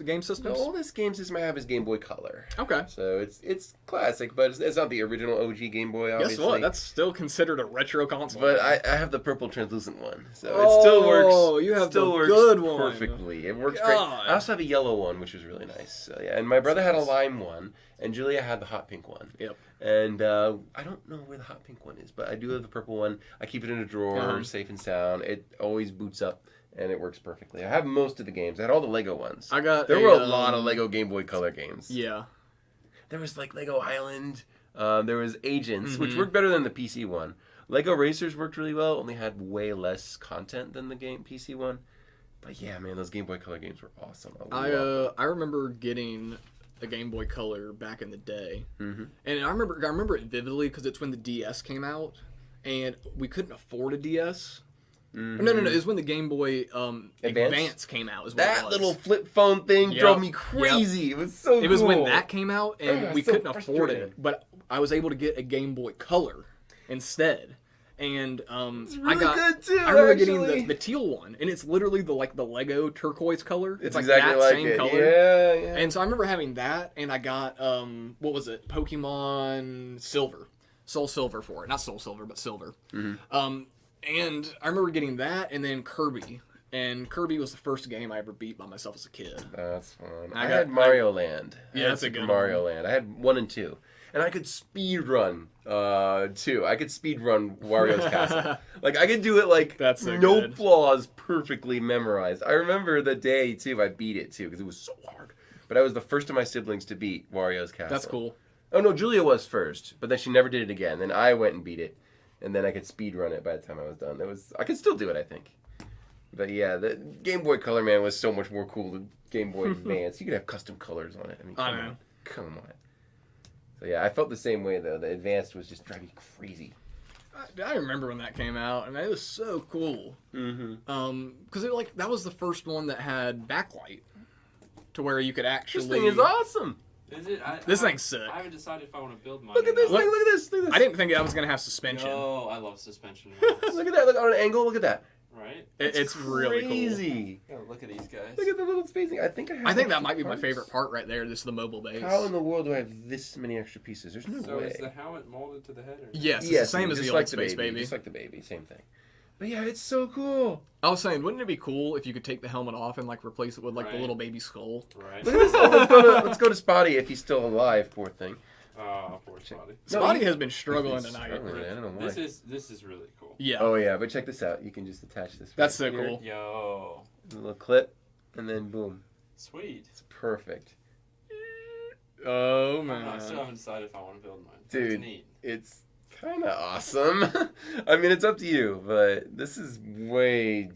game The systems? oldest game system I have is Game Boy Color. Okay. So it's classic, but it's not the original OG Game Boy, obviously. Guess what? That's still considered a retro console. But I have the purple translucent one, so it still works. Oh, you have still the works good one. perfectly. It works great. God. I also have a yellow one, which was really nice. So, yeah, and my brother had a lime one, and Julia had the hot pink one. Yep. And I don't know where the hot pink one is, but I do have the purple one. I keep it in a drawer, safe and sound. It always boots up, and it works perfectly. I have most of the games. I had all the Lego ones. There were a lot of Lego Game Boy Color games. Yeah. There was Lego Island. There was Agents, which worked better than the PC one. Lego Racers worked really well. Only had way less content than the PC one. But yeah, man, those Game Boy Color games were awesome. I remember getting a Game Boy Color back in the day, and I remember it vividly because it's when the DS came out, and we couldn't afford a DS. No, it was when the Game Boy Advance came out. Is what that it was. little flip phone thing drove me crazy. It was so cool. It was when that came out, and we so couldn't afford it, but I was able to get a Game Boy Color instead. And it's really good too. I remember getting the teal one, and it's literally the Lego turquoise color. It's exactly that same it. color. Yeah. And so I remember having that, and I got what was it? Pokemon Silver, Soul Silver for it. Not Soul Silver, but Silver. And I remember getting that, and then Kirby. And Kirby was the first game I ever beat by myself as a kid. That's fun. I had Mario Land. Yeah, that's a good Mario Land. I had 1 and 2. And I could speed run 2. I could speed run Wario's Castle. I could do it That's so no good. flaws, perfectly memorized. I remember the day too I beat it too because it was so hard. But I was the first of my siblings to beat Wario's Castle. That's cool. Oh no, Julia was first, but then she never did it again. Then I went and beat it, and then I could speed run it by the time I was done. I could still do it, I think. But yeah, the Game Boy Color, man, was so much more cool than Game Boy Advance. You could have custom colors on it. I mean, come on. So yeah, I felt the same way though. The Advanced was just driving me crazy. I remember when that came out, and it was so cool. Because that was the first one that had backlight, to where you could actually. This thing is awesome. Is it? This thing's sick. I haven't decided if I want to build mine. Look at this thing. Look at this. I didn't think I was gonna have suspension. Oh, I love suspension. Look at that. Look on an angle. Look at that. Right? It's really cool. crazy. Oh, look at these guys. Look at the little spacing. I think that might be my favorite part right there. This is the mobile base. How in the world do I have this many extra pieces? There's no So way. is the helmet molded to the head? Or Yes, it's the same as just the like old Space Baby. Just like the baby, same thing. But yeah, it's so cool. I was saying, wouldn't it be cool if you could take the helmet off and like replace it with like the Right. little baby skull? Right. Look at this. Oh, let's go to Spotty if he's still alive. Poor thing. Oh, poor Spotty. Spotty has been struggling He's tonight. struggling. I don't know why. This is really cool. Yeah. Oh yeah, but check this out. You can just attach this. That's right so here. cool. Yo. A little clip, and then boom. Sweet. It's perfect. Oh I man. still haven't decided if I want to build mine. Dude. It's neat. It's kind of awesome. I mean, it's up to you, but this is way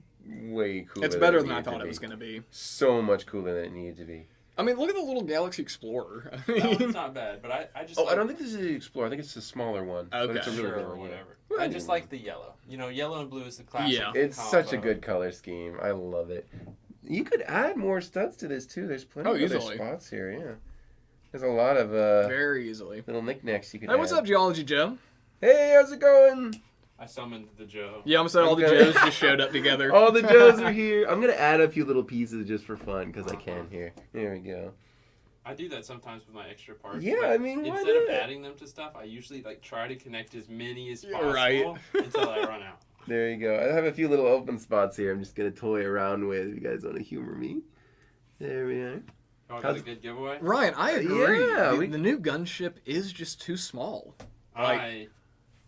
cooler. It's better than than I it thought needed it to was be. going to be. So much cooler than it needed to be. I mean, look at the little Galaxy Explorer. I No, mean, it's not bad, but I just. Oh, like, I don't think this is the Explorer. I think it's a smaller one. But Okay. it's a really sure, good or one. whatever. Well, I just like the yellow. You know, yellow and blue is the classic. Yeah. It's such a combo. good color scheme. I love it. You could add more studs to this too. There's plenty of other easily. spots here. Yeah. There's a lot of very easily. little knickknacks you can Hey, add. what's up, Geology Joe? Hey, how's it going? I summoned the Joe. Yeah, I'm saying all the Okay. Joes just showed up together. All the Joes are here. I'm gonna add a few little pieces just for fun because I can here. There we go. I do that sometimes with my extra parts. Yeah, but I mean, why instead of not? adding them to stuff, I usually like try to connect as many as Yeah, possible right. until I run out. There you go. I have a few little open spots here. I'm just gonna toy around with. If you guys want to humor me. There we are. Oh, How's- that's a good giveaway. Ryan, I agree. Yeah, The new gunship is just too small. I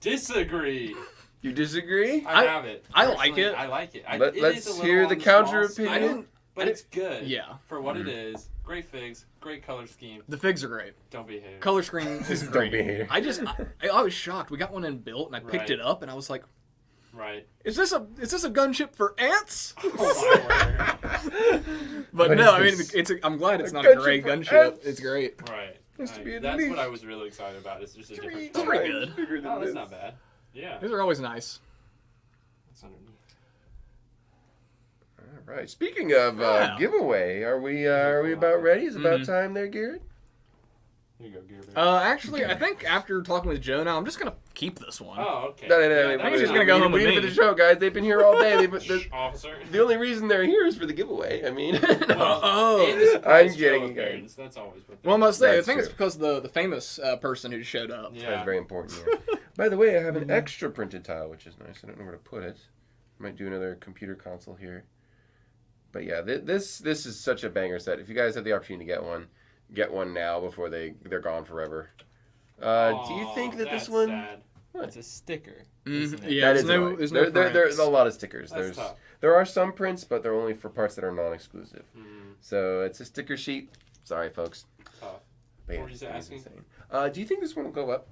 disagree. You disagree? I I- have it. I like Personally, it. I like it. It Let's is a little hear on the small counter scale, opinion. but it's good. Yeah. For what it is, great figs, great color scheme. The figs are great. Don't be a hater. Color screen is Don't great. be a hater. I was shocked. We got one in built, and I picked Right. it up, and I was like, Right. "Is this a gunship for ants?" Oh my word. But What no, I is mean, this? I'm glad it's A not a gunship gray for gunship. ants? It's great. Right. Has to be a That's leaf. what I was really excited about. It's just a different It's pretty color. good. Bigger than Oh, that's this. not bad. Yeah. These are always nice. That's underneath. All right. Speaking of Yeah. giveaway, are we about ready? Is it about Mhm. time there, Garrett? Here you go, Garrett. Actually, I think after talking with Joe now, I'm just gonna keep this one. Oh, okay. No, Yeah, that I'm was just not- gonna go we home with waited me. for the show, guys. They've been here all day. Shh, officer. The only reason they're here is for the giveaway. I mean, Oh. And the surprise I'm kidding, Joe you guys. appearance, that's always what Well, I must say, I That's think it's true. because the famous person who showed up. Yeah. That's very important. Yeah. By the way, I have an extra printed tile, which is nice. I don't know where to put it. Might do another computer console here. But yeah, this is such a banger set. If you guys have the opportunity to get one now before they're gone forever. Do you think that this that's one? Sad. What? It's a sticker. Mhm. Isn't it? Yeah, That there's is no, annoying. there's no There's prints. a lot of stickers. That's tough. There are some prints, but they're only for parts that are non-exclusive. Mm, So it's a sticker sheet. Sorry, folks. tough. But yeah, What were you this thing is asking? insane. Do you think this one will go up?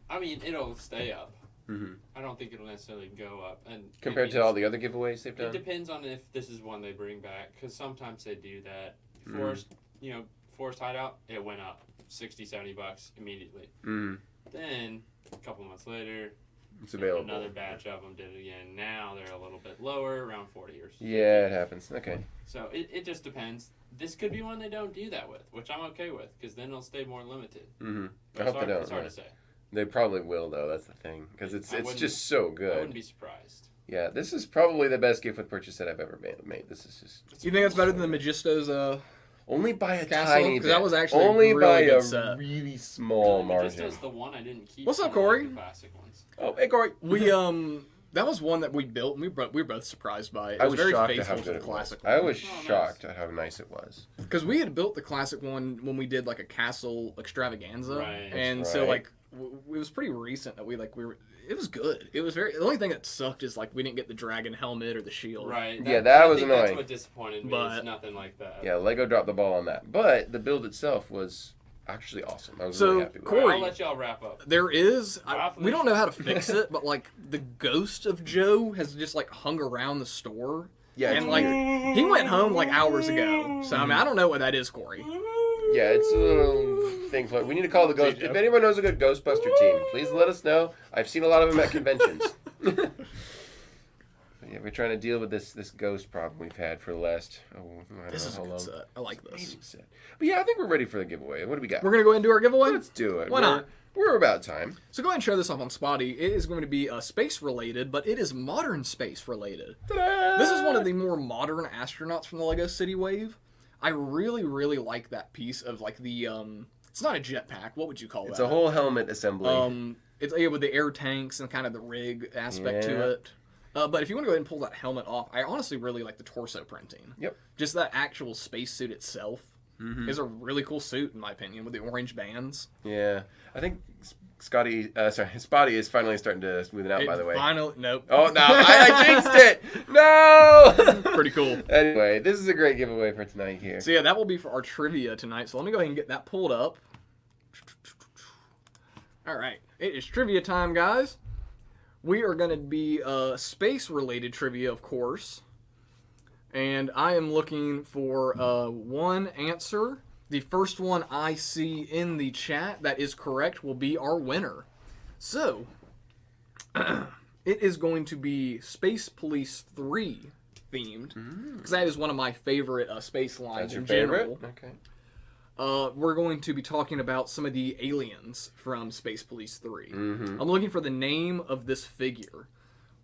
I mean, it'll stay up. Mm-hmm. I don't think it'll necessarily go up. And Compared to all the other giveaways they've It done? depends on if this is one they bring back, because sometimes they do that. Mm. Forest Hideout, it went up $60-$70 immediately. Mm. Then a couple months later, It's available. another batch of them did it again. Now they're a little bit lower, around 40 or so. Yeah, it happens. Okay. So it just depends. This could be one they don't do that with, which I'm okay with, because then it'll stay more limited. Mm-hmm. But I hope it's they hard, it's don't. hard to say. They probably will, though. That's the thing. Because it's wouldn't- just so I good. wouldn't be surprised. Yeah, this is probably the best gift with purchase set I've ever made. This is just... You think that's better than the Magisto's Only by a Castle? tiny 'Cause bit. that was actually only a really by good a set. really small margin. Just the one I didn't keep. What's up, from Corey? The classic ones. Oh, hey, Corey. We that was one that we built, and we were both surprised by it. It I was was very shocked at faithful how to good the it was. classic I one. was Oh, nice. shocked at how nice it was. Because we had built the classic one when we did like a castle extravaganza, Right. and That's so right. like it was pretty recent that we were. It was good. It was very. The only thing that sucked is like we didn't get the dragon helmet or the shield. Right. Yeah, that I was think annoying. That's what disappointed me. But- It's nothing like that. Yeah, Lego dropped the ball on that. But the build itself was actually awesome. I was So, really happy with Corey- it. I'll let y'all wrap up. There is. Wow, We don't know how to fix it, but like the ghost of Joe has just like hung around the store, Yeah, it's and like weird. he went home like hours ago. So I mean, I don't know what that is, Corey. Yeah, it's a little thing. We need to call the ghost. Joe. If anyone knows a good Ghostbuster team, please let us know. I've seen a lot of them at conventions. But Yeah, we're trying to deal with this ghost problem we've had for the last, I don't This know is a how good long. set. I like this. Amazing set. But yeah, I think we're ready for the giveaway. What do we got? We're going to go ahead and do our giveaway? Let's do it. Why not? We're about time. So go ahead and show this off on Spotty. It is going to be space related, but it is modern space related. Ta-da! This is one of the more modern astronauts from the Lego City Wave. I really, really like that piece of like the it's not a jetpack. What would you call that? It's a whole helmet assembly. It's with the air tanks and kind of the rig aspect to Yeah. it. But if you want to go ahead and pull that helmet off, I honestly really like the torso printing. Yep. Just that actual spacesuit itself is a really cool suit, in my opinion, with the orange bands. Yeah. I think Spotty is finally starting to smoothen out, by the way. Finally, nope. Oh, no. I jinxed it. No. Pretty cool. Anyway, this is a great giveaway for tonight here. So yeah, that will be for our trivia tonight. So let me go ahead and get that pulled up. All right. It is trivia time, guys. We are going to be space-related trivia, of course. And I am looking for one answer. The first one I see in the chat that is correct will be our winner. So, it is going to be Space Police 3 themed. Because that is one of my favorite space lines in general. Okay. We're going to be talking about some of the aliens from Space Police 3. Mm-hmm. I'm looking for the name of this figure.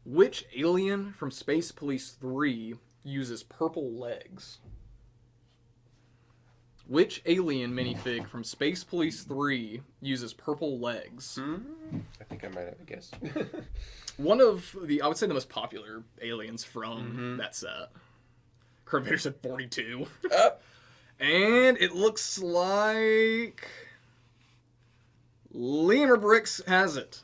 Which alien from Space Police 3 uses purple legs? Which alien minifig from Space Police 3 uses purple legs? I think I might have a guess. One of the, I would say the most popular aliens from that set. Curvator said 42. And it looks like Lemur Bricks has it.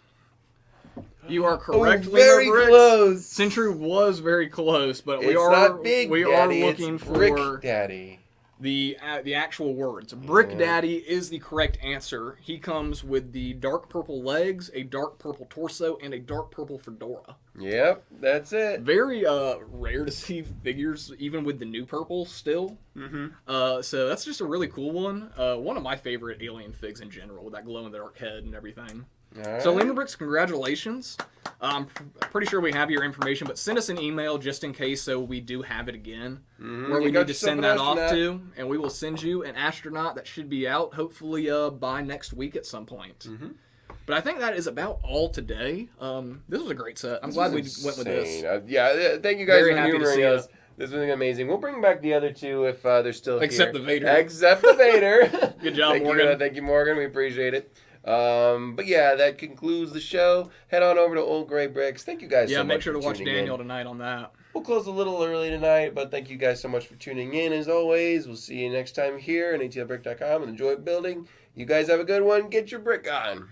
You are correct, very Lemur Bricks. close. Century was very close, but It's not Big we Daddy, are looking it's for Brick Daddy. the actual words. Brick Daddy is the correct answer. He comes with the dark purple legs, a dark purple torso, and a dark purple fedora. Yep, that's it. Very rare to see figures even with the new purple still. So that's just a really cool one. One of my favorite alien figs in general, with that glow in the dark head and everything. All So right. Lemur Bricks, congratulations. I'm pretty sure we have your information, but send us an email just in case so we do have it again. Where You we got need to yourself send an that off astronaut. to, and we will send you an astronaut that should be out hopefully by next week at some point. But I think that is about all today. This was a great set. I'm glad we went with this. Insane. Yeah, thank you guys Very for happy to humoring see us. This was amazing. We'll bring back the other two if they're still Except here. the Vader. Except the Vader. Good job, Thank Morgan. You, thank you, Morgan. We appreciate it. But yeah, that concludes the show. Head on over to Old Gray Bricks. Thank you guys so much. Make sure to for watch tuning Daniel in. tonight on that. We'll close a little early tonight, but thank you guys so much for tuning in. As always, we'll see you next time here on atlbrick.com and enjoy building. You guys have a good one. Get your brick on.